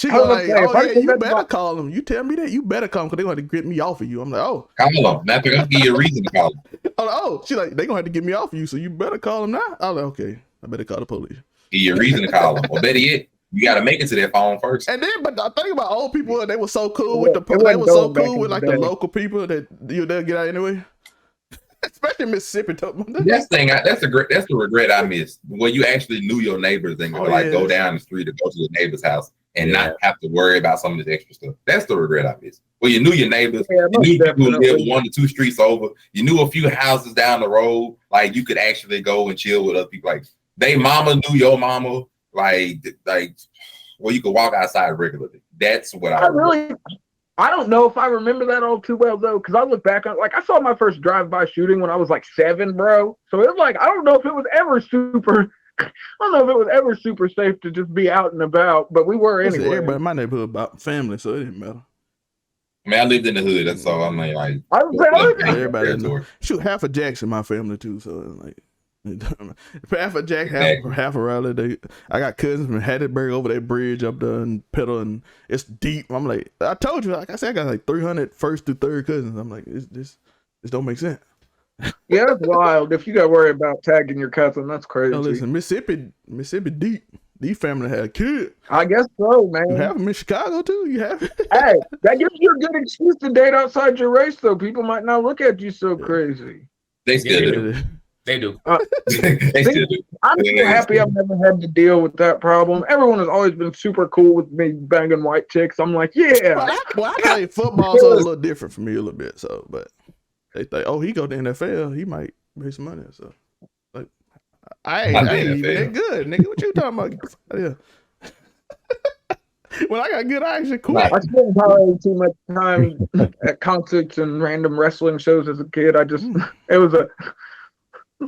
oh yeah, you better call them. You tell me that, you better call them because they're going to get me off of you. I'm like, oh. Call them. Now they're going to give you a reason to call them. Oh, she like, they're going to have to get me off of you, so you better call them now. I'm like, okay, I better call the police. Give you a reason to call them. Or better yet, you got to make it to their phone first. And then, but the thing about old people, they were so cool with like the local people that they'll get out anyway. Especially Mississippi. That's the regret I missed. Where you actually knew your neighbors and go down the street to go to your neighbor's house and not have to worry about some of this extra stuff. That's the regret I missed. Well, you knew your neighbors, you knew people who lived 1 to 2 streets over, you knew a few houses down the road, like you could actually go and chill with other people. Like they mama knew your mama, like well, you could walk outside regularly. That's what I don't know if I remember that all too well though, because I look back on I saw my first drive-by shooting when I was like 7, bro. So it was like I don't know if it was ever super safe to just be out and about, but we were anyway. Everybody in my neighborhood about family, so it didn't matter. I mean, I lived in the hood, that's all. I mean, like, I was like, Everybody in territory. shoot, half of Jack's in my family too, so like half of Jack, half of Raleigh. I got cousins from Hattiesburg over that bridge up there in Petal, and it's deep. I'm like, I told you, like I said, I got like 300 first through third cousins. I'm like, this don't make sense. yeah, that's wild. If you got to worry about tagging your cousin, that's crazy. No, listen, Mississippi deep. These family had kids. I guess so, You man. have them in Chicago too. You have Hey, that gives you a good excuse to date outside your race, though. People might not look at you so crazy. They still do. They do. They still do. I'm so happy I've never had to deal with that problem. Everyone has always been super cool with me banging white chicks. I'm like, yeah. Well, I play football, so it's a little different for me a little bit. So, but they think, oh, he go to NFL, he might make some money. So, like, I ain't even that good, nigga. What you talking about? Yeah. When I got good, I actually quit. I spent probably too much time at concerts and random wrestling shows as a kid. It was a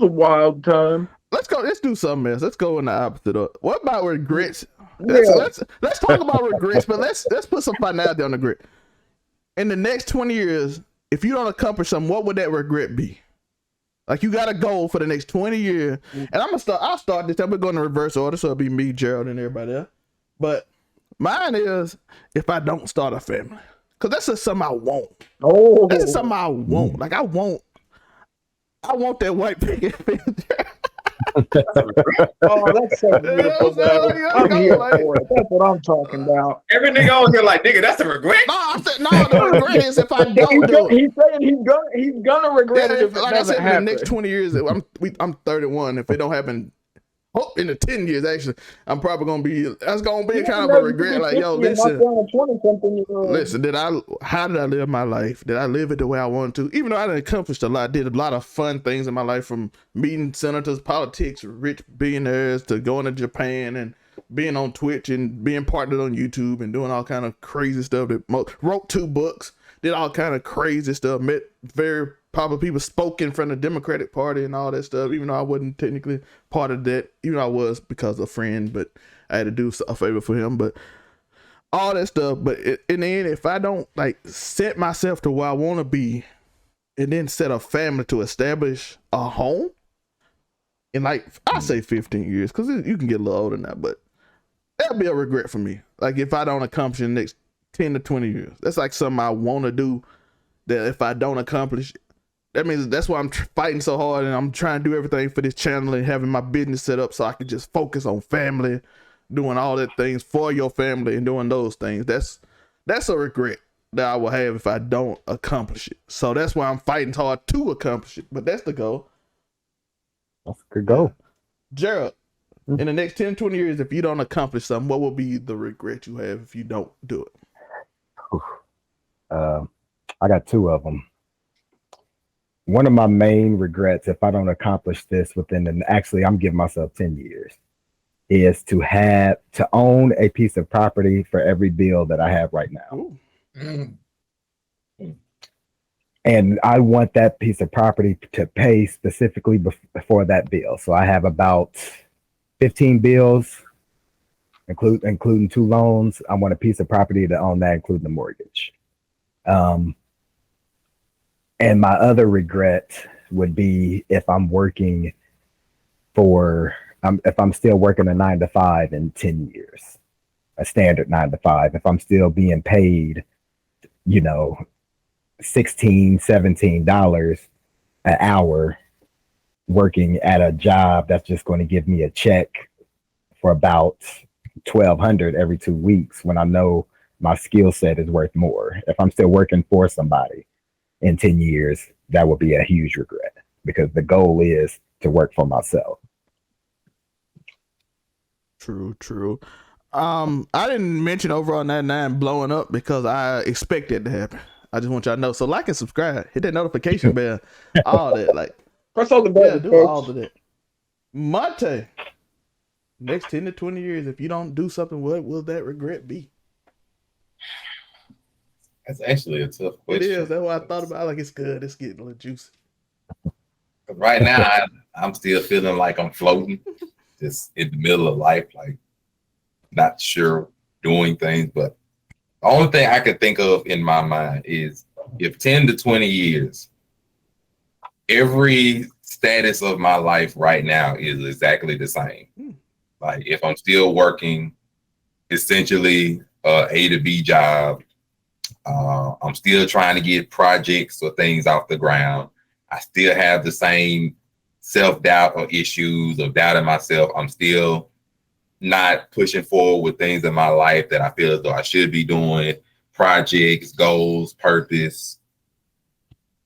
wild time. Let's go. Let's do something else. Let's go in the opposite. What about regrets? Yeah. Let's talk about regrets, but let's put some finality on the grit. In the next 20 years, if you don't accomplish something, what would that regret be? Like, you got a goal for the next 20 years, and I'll start this time. We're going in reverse order, so it'll be me, Gerald, and everybody else. But mine is if I don't start a family, because that's just something I want. Oh, That's just something I want. Like, I want that white picket fence. oh, that's so beautiful, man. I'm here for it. That's what I'm talking about. Every nigga on here like, nigga, that's a regret. No, I said, no, the regret is if I don't do it. He's saying he's gonna regret it if it Like I doesn't said, in happen. the next 20 years, I'm 31. If it don't happen, in the 10 years, actually, I'm probably gonna be. That's gonna be kind of a regret. Like, yo, listen, how did I live my life? Did I live it the way I wanted to? Even though I didn't accomplish a lot, I did a lot of fun things in my life, from meeting senators, politics, rich billionaires, to going to Japan and being on Twitch and being partnered on YouTube and doing all kind of crazy stuff. Wrote 2 books, did all kind of crazy stuff, met very popular people, spoke in front of the Democratic Party and all that stuff, even though I wasn't technically part of that, even though I was because of a friend, but I had to do a favor for him, but all that stuff. But in the end, if I don't like set myself to where I want to be and then set a family to establish a home in, like, I say 15 years, because you can get a little older now, but that'll be a regret for me. Like, if I don't accomplish in the next 10 to 20 years, that's like something I want to do, that if I don't accomplish, that means that's why I'm fighting so hard, and I'm trying to do everything for this channel and having my business set up so I can just focus on family, doing all that things for your family and doing those things. That's a regret that I will have if I don't accomplish it. So that's why I'm fighting hard to accomplish it. But that's the goal. That's a good goal. Gerald, in the next 10, 20 years, if you don't accomplish something, what will be the regret you have if you don't do it? I got 2 of them. One of my main regrets, if I don't accomplish this actually, I'm giving myself 10 years, is to own a piece of property for every bill that I have right now. And I want that piece of property to pay specifically before that bill. So I have about 15 bills, including 2 loans. I want a piece of property to own that, including the mortgage. And my other regret would be if I'm working if I'm still working a 9-to-5 in 10 years, a standard 9-to-5, if I'm still being paid, $16, $17 an hour, working at a job that's just going to give me a check for about $1,200 every 2 weeks, when I know my skill set is worth more. If I'm still working for somebody in 10 years, that would be a huge regret, because the goal is to work for myself. True. I didn't mention over on that 9 blowing up because I expect it to happen. I just want y'all to know. So like and subscribe, hit that notification bell, all that. Like, press all the buttons, do all of that. Monte, next 10 to 20 years, if you don't do something, what will that regret be? That's actually a tough question. It is. That's what I thought about. Like, it's good. It's getting a little juicy. Right now, I'm still feeling like I'm floating, just in the middle of life, like not sure doing things. But The only thing I could think of in my mind is if 10 to 20 years, every status of my life right now is exactly the same. Like if I'm still working, essentially A to B job, I'm still trying to get projects or things off the ground. I still have the same self-doubt or issues of doubting myself. I'm still not pushing forward with things in my life that I feel as though I should be doing, projects, goals, purpose,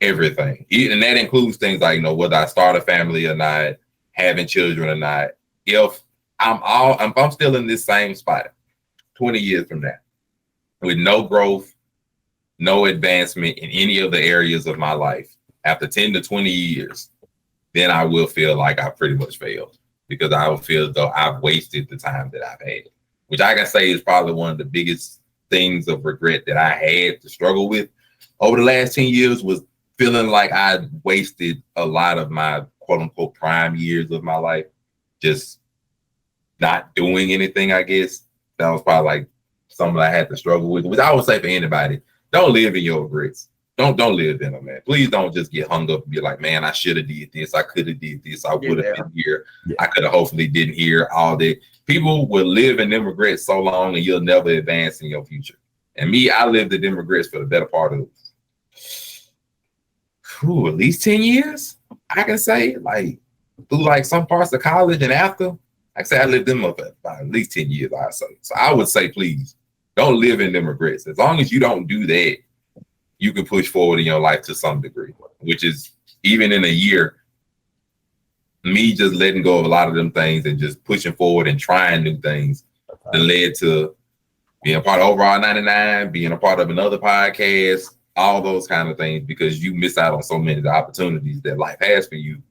everything. And that includes things like, whether I start a family or not, having children or not. If I'm still in this same spot 20 years from now with no growth, no advancement in any of the areas of my life, after 10 to 20 years, then I will feel like I pretty much failed, because I will feel as though I've wasted the time that I've had, which I can say is probably one of the biggest things of regret that I had to struggle with over the last 10 years, was feeling like I wasted a lot of my quote unquote prime years of my life just not doing anything. I guess that was probably like something I had to struggle with, which I would say for anybody, don't live in your regrets. Don't live in them, man. Please don't just get hung up and be like, man, I should have did this. I could have did this. I would have been here. Yeah. I could have hopefully didn't hear all that. People will live in them regrets so long and you'll never advance in your future. And me, I lived in them regrets for the better part of at least 10 years. I can say, like, through like some parts of college and after, I can say I lived them up about at least 10 years, I say. So I would say, please don't live in them regrets. As long as you don't do that, you can push forward in your life to some degree, which is even in a year, me just letting go of a lot of them things and just pushing forward and trying new things that led to being a part of Overall 99, being a part of another podcast, all those kind of things, because you miss out on so many of the opportunities that life has for you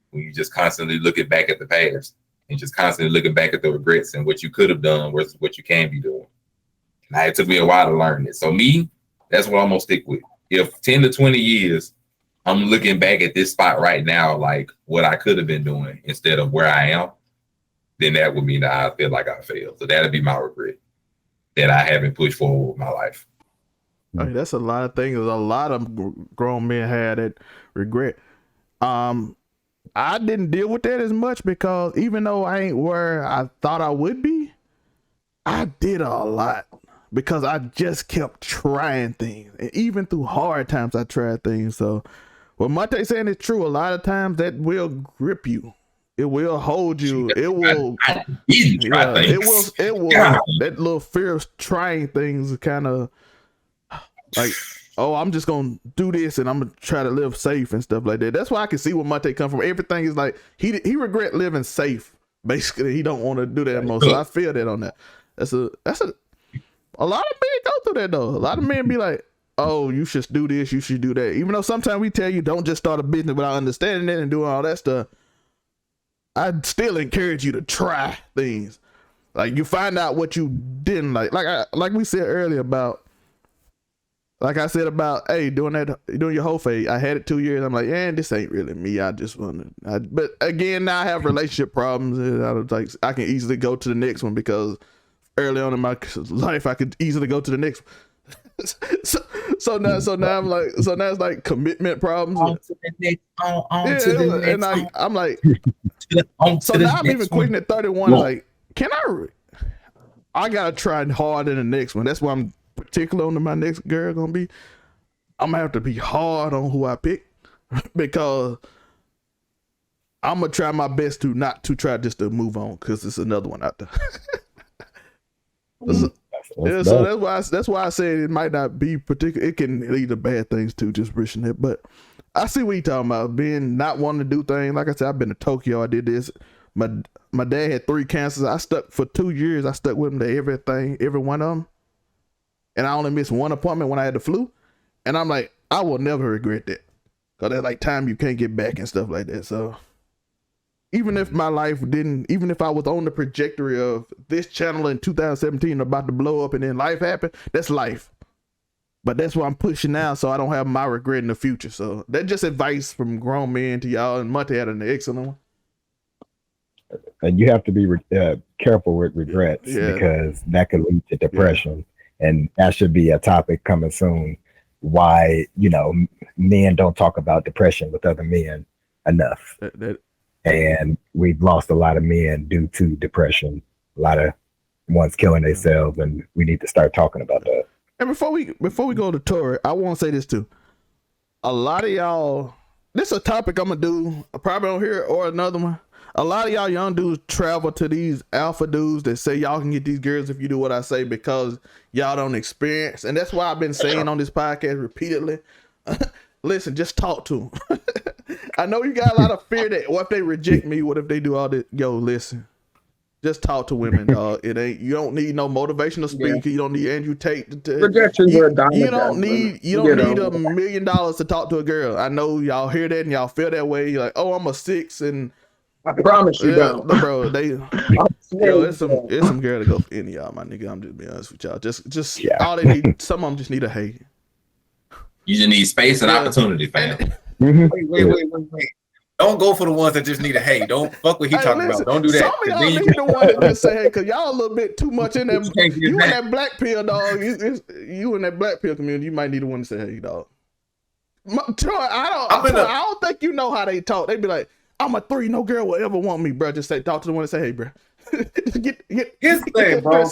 when you just constantly looking back at the past and just constantly looking back at the regrets and what you could have done versus what you can be doing. Now, it took me a while to learn it. So me, that's what I'm gonna stick with. If 10 to 20 years, I'm looking back at this spot right now, like what I could have been doing instead of where I am, then that would mean that I feel like I failed. So that'd be my regret, that I haven't pushed forward with my life. Okay, that's a lot of things. A lot of grown men had that regret. I didn't deal with that as much because even though I ain't where I thought I would be, I did a lot. Because I just kept trying things. And even through hard times, I tried things. So what Monte saying is true. A lot of times that will grip you. It will hold you. It will. It will. God. That little fear of trying things is kind of like, oh, I'm just going to do this and I'm going to try to live safe and stuff like that. That's why I can see where Monte come from. Everything is like, he regret living safe. Basically, he don't want to do that anymore. So I feel that on that. A lot of men go through that though. A lot of men be like, oh, you should do this, you should do that. Even though sometimes we tell you don't just start a business without understanding it and doing all that stuff, I'd still encourage you to try things. Like you find out what you didn't like. Like we said earlier about, like I said about, hey, doing your whole phase. I had it 2 years. I'm like, yeah, this ain't really me. I just want to. But again, now I have relationship problems. And I can easily go to the next one because early on in my life, I could easily go to the next one. so now it's like commitment problems. On to the next, on to the next. And I'm like, so now I'm even quitting at 31. Well, like, can I gotta try hard in the next one. That's why I'm particular on my next girl gonna be. I'm gonna have to be hard on who I pick because I'm gonna try my best to not to try just to move on because it's another one out there. So that's why I said it might not be particular. It can lead to bad things too, just wishing it. But I see what you're talking about, being not wanting to do things. Like I said, I've been to Tokyo. I did this. My dad had 3 cancers. I stuck for 2 years. I stuck with him to every one of them. And I only missed one appointment when I had the flu. And I'm like, I will never regret that. Because that's like time you can't get back and stuff like that. So even if my life even if I was on the trajectory of this channel in 2017 about to blow up and then life happened, that's life. But that's what I'm pushing now so I don't have my regret in the future. So that's just advice from grown men to y'all, and Monte had an excellent one. And you have to be careful with regrets because that could lead to depression. And that should be a topic coming soon. Why, men don't talk about depression with other men enough. And we've lost a lot of men due to depression. A lot of ones killing themselves, and we need to start talking about that. And before we go to Tori, I want to say this too. A lot of y'all, this is a topic I'm gonna do probably on here or another one. A lot of y'all young dudes travel to these alpha dudes that say y'all can get these girls if you do what I say because y'all don't experience. And that's why I've been saying on this podcast repeatedly, listen, just talk to them. I know you got a lot of fear that what if they reject me? What if they do all this? Yo, listen, just talk to women, dog. You don't need no motivational speaker. You don't need Andrew Tate. Rejections are a dime you a don't dozen. need $1 million to talk to a girl. I know y'all hear that and y'all feel that way. You're like, oh, I'm a 6 and I promise you don't. bro. It's some girl to go for any of y'all, my nigga. I'm just being honest with y'all. Just all they need. Some of them just need a hate. You just need space and opportunity, fam. Wait. Don't go for the ones that just need a hey. Don't fuck what he talking about. Don't do that. Some of y'all need the one that just say hey, because y'all a little bit too much in that. You in that black pill, dog. You in that black pill community. You might need the one to say hey, dog. I don't think you know how they talk. They be like, I'm a 3. No girl will ever want me, bro. Just say talk to the one and say hey, bro. Here's the thing, bro.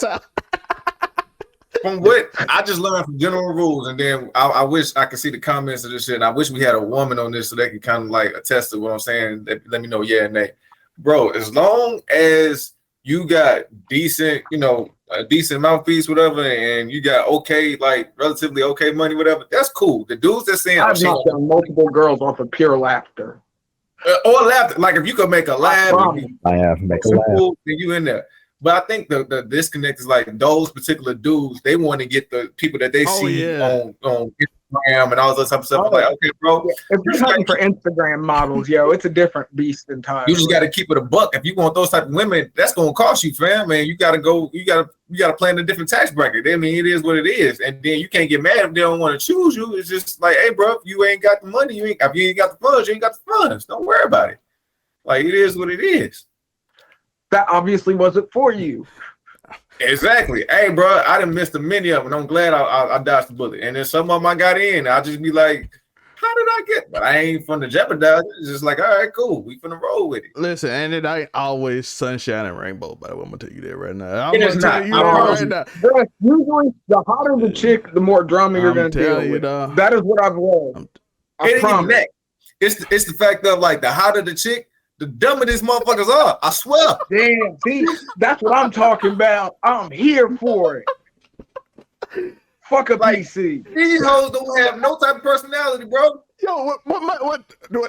From what I just learned from general rules, and then I wish I could see the comments of this shit. And I wish we had a woman on this so they could kind of like attest to what I'm saying. Let me know, yeah and nay, bro. As long as you got decent, a decent mouthpiece, whatever, and you got relatively okay money, whatever, that's cool. The dudes that saying I've knocked down multiple girls off of pure laughter. Or laughter, like if you could make a laugh, I have make a laugh. Then you in there. But I think the disconnect is like those particular dudes, they want to get the people that they see on Instagram and all this type of stuff. Like, okay, bro. If you're hunting for Instagram models, it's a different beast entirely. You just got to keep it a buck. If you want those type of women, that's gonna cost you, fam. Man, you gotta plan a different tax bracket. I mean, it is what it is, and then you can't get mad if they don't want to choose you. It's just like, hey, bro, if you ain't got the money, if you ain't got the funds, you ain't got the funds. Don't worry about it. Like, it is what it is. That obviously wasn't for you. Exactly. Hey, bro, I done missed a many of them, and I'm glad I dodged the bullet. And then some of them I got in, I'll just be like, how did I get? But I ain't finna jeopardize it. It's just like, all right, cool. We finna roll with it. Listen, and it ain't always sunshine and rainbow, but I'm gonna tell you that right now. It is not. Right now. Bro, usually, the hotter the chick, the more drama you're gonna deal with. That is what I've learned. I promise. It's the fact of like the hotter the chick, the dumber these motherfuckers are. I swear. Damn, see, that's what I'm talking about. I'm here for it. Fuck a PC. These hoes don't have no type of personality, bro. Yo,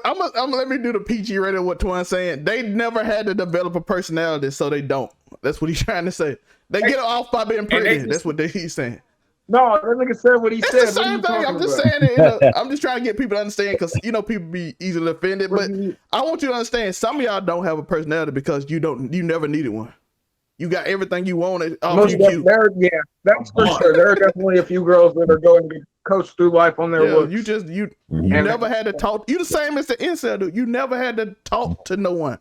I'm gonna let me do the PG rated what Twan's saying. They never had to develop a personality, so they don't. That's what he's trying to say. They get off by being pretty. That's what he's saying. No, that nigga said what he said. It's the same thing. I'm just saying it. I'm just trying to get people to understand because people be easily offended. But I want you to understand, some of y'all don't have a personality because you never needed one. You got everything you wanted. That's for sure. There are definitely a few girls that are going to coast through life on their looks. You never had to talk. You the same as the incel dude. You never had to talk to no one.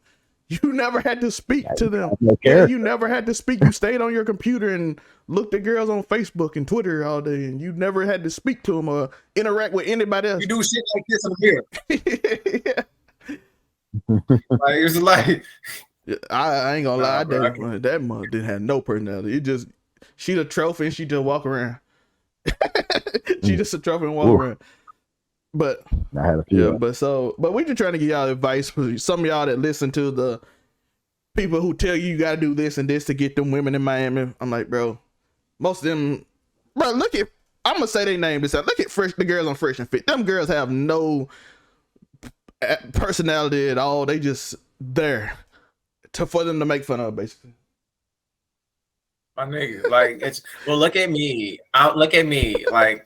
You never had to speak to them. You never had to speak. You stayed on your computer and looked at girls on Facebook and Twitter all day, and you never had to speak to them or interact with anybody else. You do shit like this in the mirror. Like, it's like, I ain't gonna lie, that mother didn't have no personality. She the trophy and she just walk around. She just a trophy and walk around. But I had a few. But we just trying to give y'all advice for some of y'all that listen to the people who tell you gotta do this and this to get them women in Miami. I'm like, bro, most of them, bro, I'm gonna say their name this out. Look at the girls on Fresh and Fit. Them girls have no personality at all. They just there for them to make fun of, basically. My nigga, like, look at me. Look at me. Like,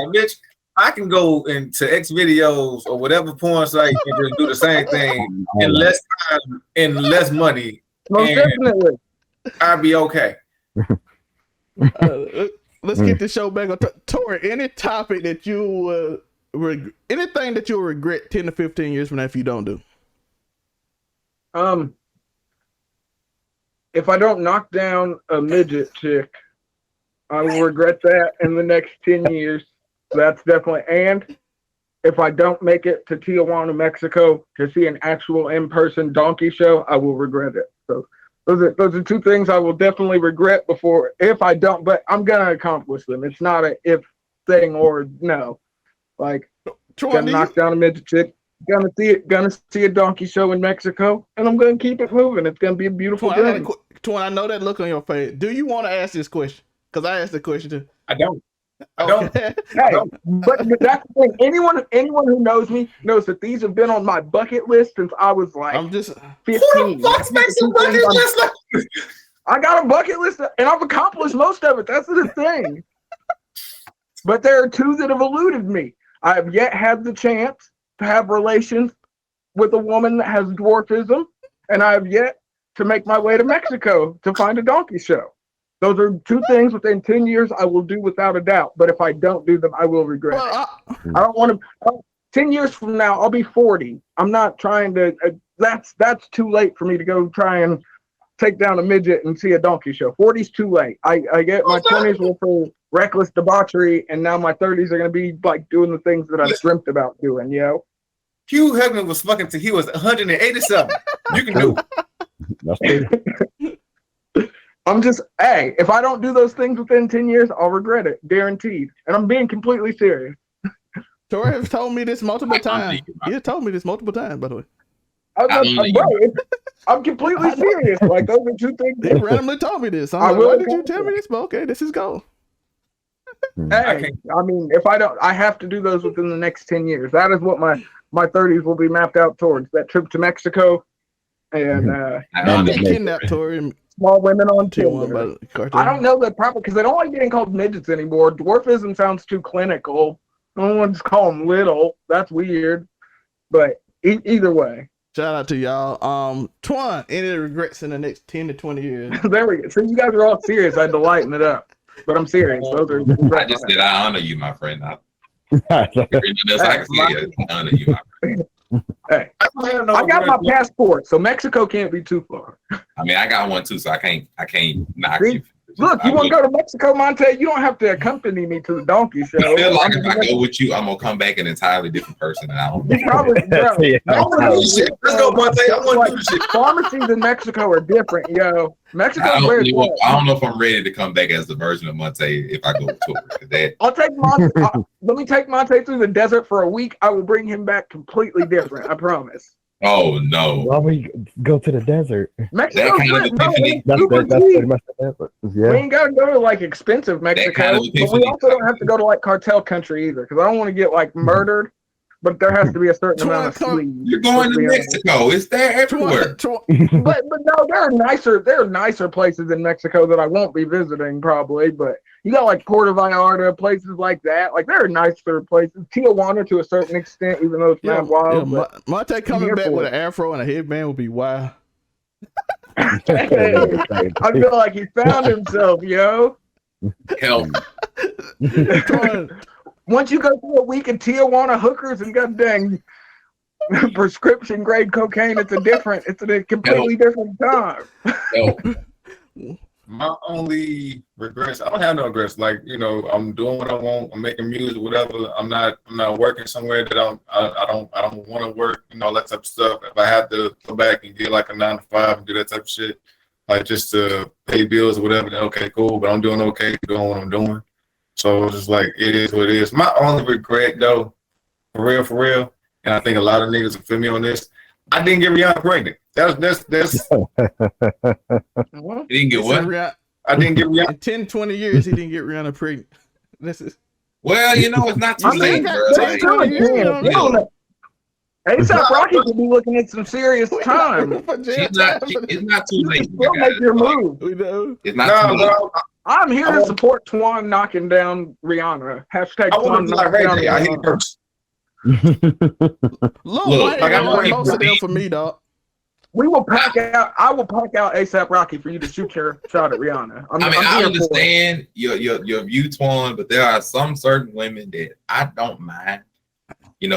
bitch, I can go into X videos or whatever porn site and just do the same thing in less time and less money. Most definitely. I'd be okay. Let's get the show back on. Tori, any topic that you anything that you'll regret 10 to 15 years from now if you don't do? If I don't knock down a midget chick, I will regret that in the next 10 years. That's definitely. And if I don't make it to Tijuana, Mexico to see an actual in-person donkey show, I will regret it. So those are two things I will definitely regret before if I don't, but I'm gonna accomplish them. It's not a if thing or no. Like gonna knock down a midget chick, gonna see a donkey show in Mexico, and I'm gonna keep it moving. It's gonna be a beautiful day. Twin, I know that look on your face. Do you want to ask this question? Because I asked the question too. I don't. Okay. Hey, but that's the thing. Anyone who knows me knows that these have been on my bucket list since I was like I'm just 15. Who the fuck makes a bucket list like this? I got a bucket list and I've accomplished most of it. That's the thing. But there are two that have eluded me. I have yet had the chance to have relations with a woman that has dwarfism, and I have yet to make my way to Mexico to find a donkey show. Those are two things within 10 years I will do without a doubt. But if I don't do them, I will regret it. I don't want to. 10 years from now, I'll be 40. I'm not trying to. That's too late for me to go try and take down a midget and see a donkey show. 40's too late. I get my 20s were for reckless debauchery, and now my 30s are going to be like doing the things that I've dreamt about doing, Hugh Hefner was fucking till he was 187. You can do it. That's true. I'm just, hey, if I don't do those things within 10 years, I'll regret it, guaranteed. And I'm being completely serious. Tori has told me this multiple times. He has told me this multiple times, by the way. I'm completely serious. Like, those are two things. He randomly told me this. I'm like, why did you tell me this? But okay, this is go. Hey, I mean, if I don't, I have to do those within the next 10 years. That is what my 30s will be mapped out towards. That trip to Mexico and I get kidnapped, Tori. Small women on Tinder. Cartoon. I don't know that proper because they don't like getting called midgets anymore. Dwarfism sounds too clinical. No one just call them little. That's weird. But either way. Shout out to y'all. Twan, any regrets in the next 10 to 20 years? There we go. So you guys are all serious. I had to lighten it up. But I'm serious. I just said I honor you, my friend. I honor you, my friend. Hey, I got my passport, so Mexico can't be too far. I mean, I got one too, so I can't knock you. Look, you want to go to Mexico, Monte? You don't have to accompany me to the donkey show. I feel like if I go with you, I'm gonna come back an entirely different person. And I don't. Probably, bro. Let's go, Monte. I want to do shit. Pharmacies in Mexico are different, yo. Mexico. I don't know if I'm ready to come back as the version of Monte if I go to that. I'll take Monte. Let me take Monte through the desert for a week. I will bring him back completely different. I promise. Oh no! Why we go to the desert? Mexico, That's pretty much the desert. Yeah. We ain't gotta go to like expensive Mexico, but we also don't have to go to like cartel country either, because I don't want to get like murdered. But there has to be a certain amount of sleep. You're going to Mexico. It's there everywhere. but no, there are nicer places in Mexico that I won't be visiting probably. But you got like Puerto Vallarta, places like that. Like there are nicer places. Tijuana to a certain extent, even though it's not wild. Yeah, Monte coming back with an afro and a headband would be wild. I feel like he found himself, yo. Help. Once you go through a week of Tijuana hookers and got dang prescription grade cocaine, it's a completely different time. My only regrets, I don't have no regrets. Like, I'm doing what I want. I'm making music, whatever. I'm not working somewhere that I don't want to work. All that type of stuff. If I had to go back and get like a 9-to-5 and do that type of shit, like just to pay bills or whatever, then okay, cool. But I'm doing okay, doing what I'm doing. So it's just like, it is what it is. My only regret, though, for real, and I think a lot of niggas will feel me on this, I didn't get Rihanna pregnant. That's You didn't get what? I didn't get Rihanna. In 10, 20 years, he didn't get Rihanna pregnant. Well, it's not too late, bro. A$AP Rocky could be looking at some serious time. It's not too late. Don't make your move. It's not too late. I'm here to support Twan knocking down Rihanna. Hashtag Twan knocking down I hit Rihanna. first. Look, I got most of them for me, dog. We will pack out. I will pack out A$AP Rocky for you to shoot your shot at Rihanna. I understand your view, Twan, but there are some certain women that I don't mind.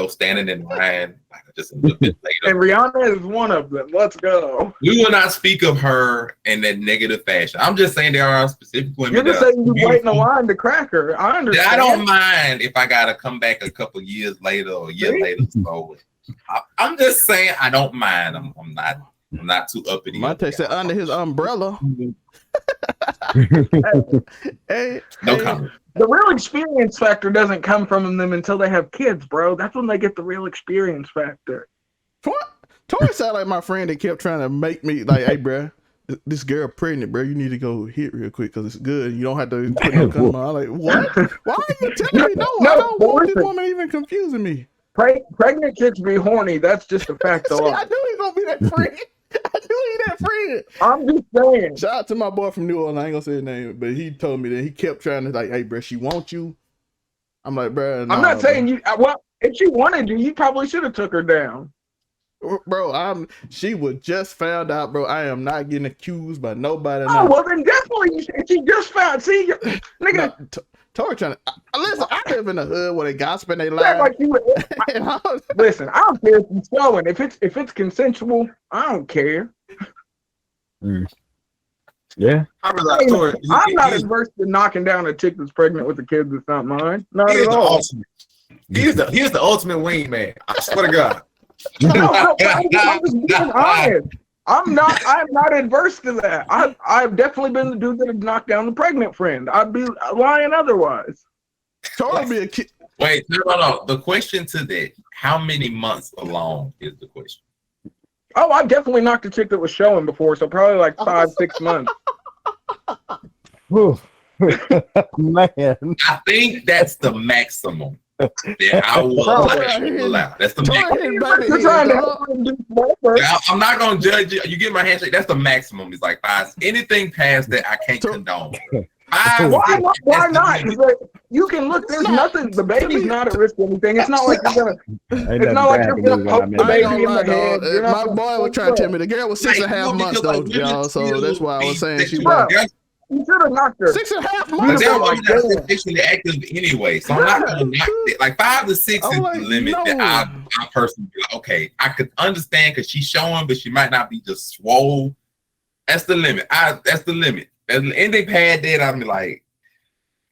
standing in line like just a little bit later. And Rihanna is one of them. Let's go. We will not speak of her in that negative fashion. I'm just saying there are specific women. You're just saying you wait in the line to crack her. I understand. I don't mind if I gotta come back a couple years later or a year later. So I'm just saying I don't mind. I'm not too uppity. Monte said under his umbrella. No comment. The real experience factor doesn't come from them until they have kids, bro. That's when they get the real experience factor. Tori sounded like my friend that kept trying to make me like, hey, bro, this girl pregnant, bro. You need to go hit real quick because it's good. You don't have to put no condom on. I'm like, what? Why are you telling me? No, I don't want this woman even confusing me. Pregnant chicks be horny. That's just a fact. See, I knew he gonna be that friend. I knew he that friend. I'm just saying. Shout out to my boy from New Orleans. I ain't gonna say his name, but he told me that he kept trying to like, hey, bro, she wants you. I'm like, bro, I'm not saying you. Well, if she wanted you, you probably should have took her down. Bro, she was just found out, bro. I am not getting accused by nobody. Oh, well, then definitely she just found. See, nigga. No, Tori trying to listen. I live in the hood where they gossip and they lie. Like listen, I don't care if you're showing. If it's consensual, I don't care. Yeah. I'm not adverse to knocking down a chick that's pregnant with a kid that's not mine. Not at all. Here's the ultimate wingman. I swear to God. No, I'm just being honest. I'm not adverse to that. I've definitely been the dude that have knocked down the pregnant friend. I'd be lying otherwise. Tori be a kid. Wait, no. The question to that: how many months along is the question? Oh, I've definitely knocked a chick that was showing before, so probably like 5-6 months. Man, I think that's the maximum that I will allow. That's the maximum. You're trying to help him do more. I'm not gonna judge you. You get my handshake. That's the maximum. It's like 5. Anything past that, I can't condone. Why not? You can look. There's nothing. The baby's not at risk of anything. It's not like you're gonna. It's not like you're gonna poke the baby in the head. My boy was trying to tell me the girl was 6.5 months though, y'all. So that's why I was saying she was. You should have knocked her. 6.5 But months. they're not sexually active anyway, so I'm not gonna knock it. Like 5 to 6 is the limit that I personally be like, okay, I could understand because she's showing, but she might not be just swole. That's the limit. That's the limit. Anything past that, I'm like,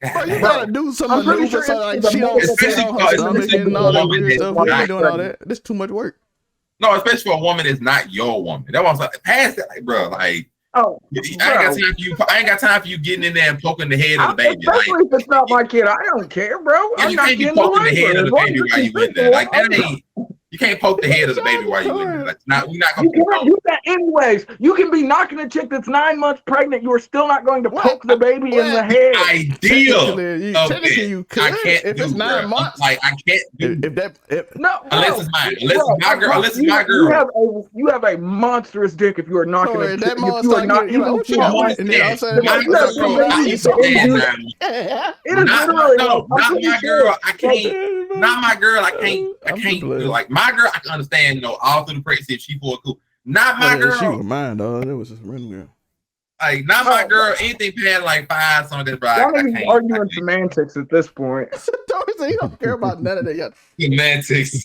bro, you gotta do some maneuver so like she don't sit on her stomach and all that weird stuff. We ain't doing all that. That's too much work. No, especially for a woman that's not your woman. That was like past that, like, bro, like. Oh, I ain't got time for you getting in there and poking the head of the baby. Especially if it's not my kid, I don't care, bro. I'm you not can't be getting poking the head of the baby while you in there. Like that ain't. You can't poke the head of the baby while you in there. Like, we're not gonna. You can't do that anyways. You can be knocking a chick that's 9 months pregnant. You are still not going to poke the baby in the head. Ideal. Technically, you could. I can't if it's 9 months. Like I can't do. No, unless it's mine. Unless it's my girl. Unless it's my girl. You have a monstrous dick if you are knocking a chick. That If you are not even. Not my girl. I can't. Not my girl. I can't do like my girl. I can understand, all through the pregnancy if she for cool. Not my girl. She was mine, dog. That was just a random girl. Like not my girl. Anything past like 5, something bro. I can't arguing semantics at this point. You don't care about none of that yet. Semantics.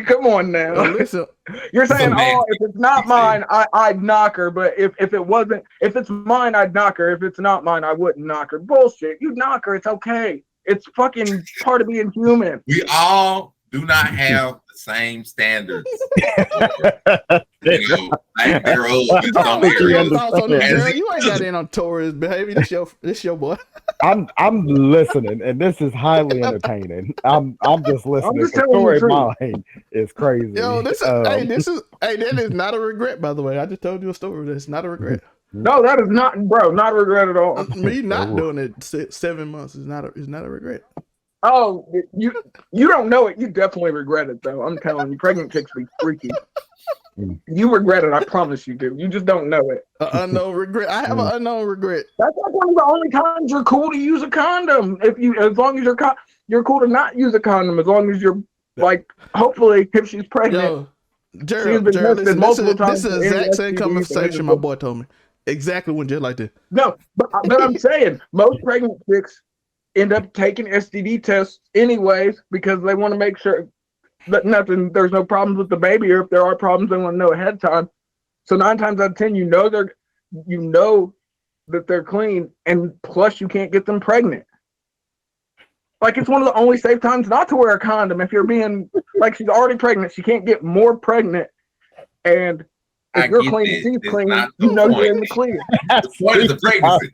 Come on now. Listen, you're saying, if it's not mine, I'd knock her. But if it's mine, I'd knock her. If it's not mine, I wouldn't knock her. Bullshit. You knock her. It's okay. It's fucking part of being human. We all do not have the same standards. Like girls and some girls. You ain't got in on Tori's behavior. This your boy. I'm listening, and this is highly entertaining. I'm just listening. I'm just Tori mine is crazy. Yo, that is not a regret, by the way. I just told you a story. That's not a regret. No, that is not, bro. Not a regret at all. Me not doing it 7 months is not a regret. Oh, you don't know it. You definitely regret it, though. I'm telling you, pregnant chicks be freaky. You regret it. I promise you do. You just don't know it. Unknown regret. I have an unknown regret. That's like one of the only times you're cool to use a condom. As long as you're cool to not use a condom. As long as you're like, hopefully, if she's pregnant. Yo, Gerald, this is the exact same conversation my boy told me. Exactly when just like this. No, but I'm saying most pregnant chicks end up taking STD tests anyways because they want to make sure that there's no problems with the baby, or if there are problems, they want to know ahead of time. So 9 times out of 10, you know that they're clean, and plus you can't get them pregnant. Like, it's one of the only safe times not to wear a condom. If you're being like, she's already pregnant, she can't get more pregnant, and if you're clean, she's clean, you know you're in the clear. The point is the pregnancy.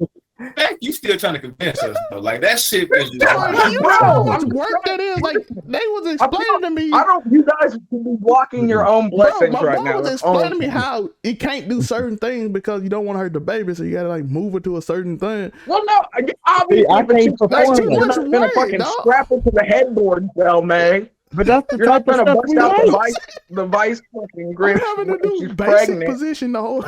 You still trying to convince us, though. Like, that shit is You know how much work that is? Like, they was explaining to me. You guys can be blocking your own blessings my right mom now. was explaining to me how you can't do certain things because you don't want to hurt the baby, so you gotta like move it to a certain thing. Well, no, obviously, I can't perform you're that. not gonna fucking strap it to the headboard, Bell May. But that's the You're type not of gonna stuff bust we out like. the vice fucking I'm grip. having to when do she's basic pregnant. position the whole.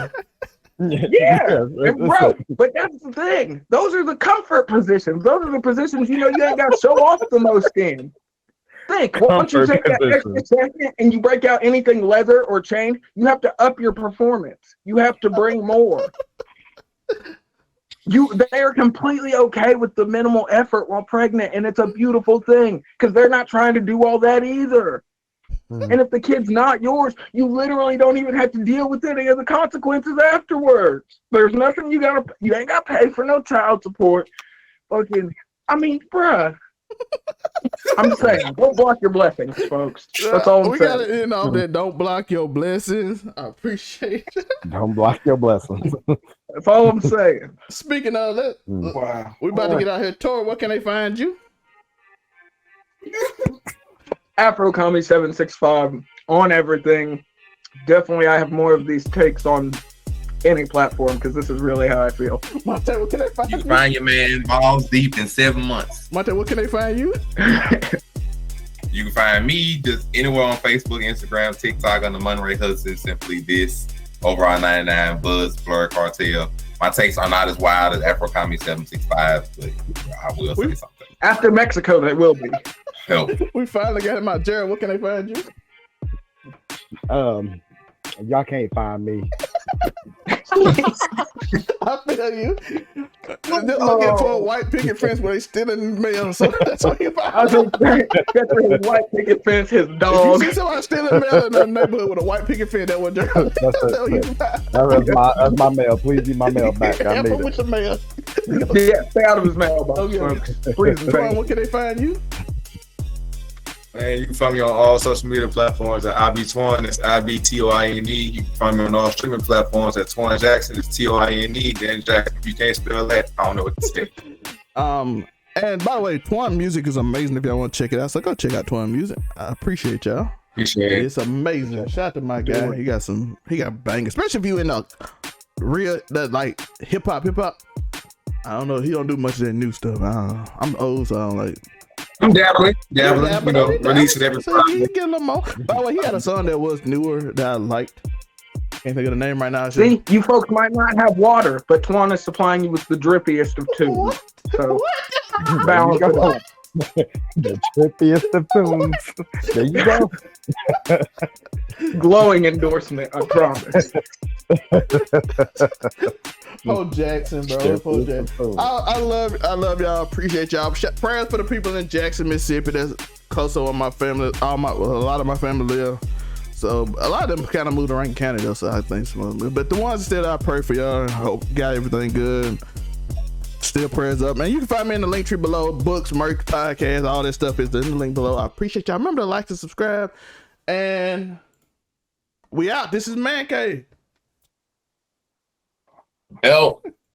Yeah, bro. But that's the thing. Those are the comfort positions. Those are the positions you ain't got to show off the most in. Think, once you take that extra second and you break out anything leather or chain, you have to up your performance. You have to bring more. They are completely okay with the minimal effort while pregnant, and it's a beautiful thing because they're not trying to do all that either. And if the kid's not yours, you literally don't even have to deal with any of the consequences afterwards. There's nothing you ain't got to pay for no child support. Fucking, I mean, bruh. I'm saying, don't block your blessings, folks. That's all I'm saying. We gotta end off that. Don't block your blessings. I appreciate it. Don't block your blessings. That's all I'm saying. Speaking of that, Wow. we about to get out here. Tori, where can they find you? AfroComedy765 on everything. Definitely, I have more of these takes on any platform because this is really how I feel. Monte, where can they find You you? can find your man balls deep in 7 months. Monte, where can they find you? You can find me just anywhere on Facebook, Instagram, TikTok under Monterey Hudson, simply this, overall 99, Buzz, Blur Cartel. My takes are not as wild as AfroComedy765, but I will say something. After Mexico, they will be. Help. We finally got him out. Jared, where can they find you? Y'all can't find me. I feel you. They're looking for a white picket fence where they stealing mail, so that's what you find. I was just saying, that's his white picket fence, his If dog. you see somebody stealing mail in the neighborhood with a white picket fence, that was Jared. That's my mail. Please give my mail back. I Help need him with it. the mail. Yeah, stay out of his mailbox, Okay. folks. Please, Ron, where can they find you? Man, you can find me on all social media platforms at IBTwan. That's IBTOINE. You can find me on all streaming platforms at Twan Jackson. It's TOINE. Dan Jackson. If you can't spell that, I don't know what to say. And by the way, Twan Music is amazing. If y'all want to check it out, so go check out Twan Music. I appreciate y'all. Appreciate it. It's amazing. Shout out to my guy. He got bangers, especially if you in a real that like hip hop. I don't know. He don't do much of that new stuff. I'm old, so I don't like. I'm dabbling, releasing every so you get a little more. By the way, he had a song that was newer that I liked. Can't think of the name right now. See, you folks might not have water, but Twan is supplying you with the drippiest of tunes. So, balance it out. The trippiest of tunes. There you go. Glowing endorsement, I promise. Poe Jackson, bro. Poe Jackson. I love y'all. Appreciate y'all. Prayers for the people in Jackson, Mississippi. That's close to where my family. A lot of my family live. So a lot of them kind of moved to Rankin County, though. So I think some. But the ones that I pray for y'all. Hope got everything good. Still prayers up, man. You can find me in the link tree below. Books, merch, podcast, all this stuff is in the link below. I appreciate y'all. Remember to like and subscribe. And we out. This is Man Cave. Help.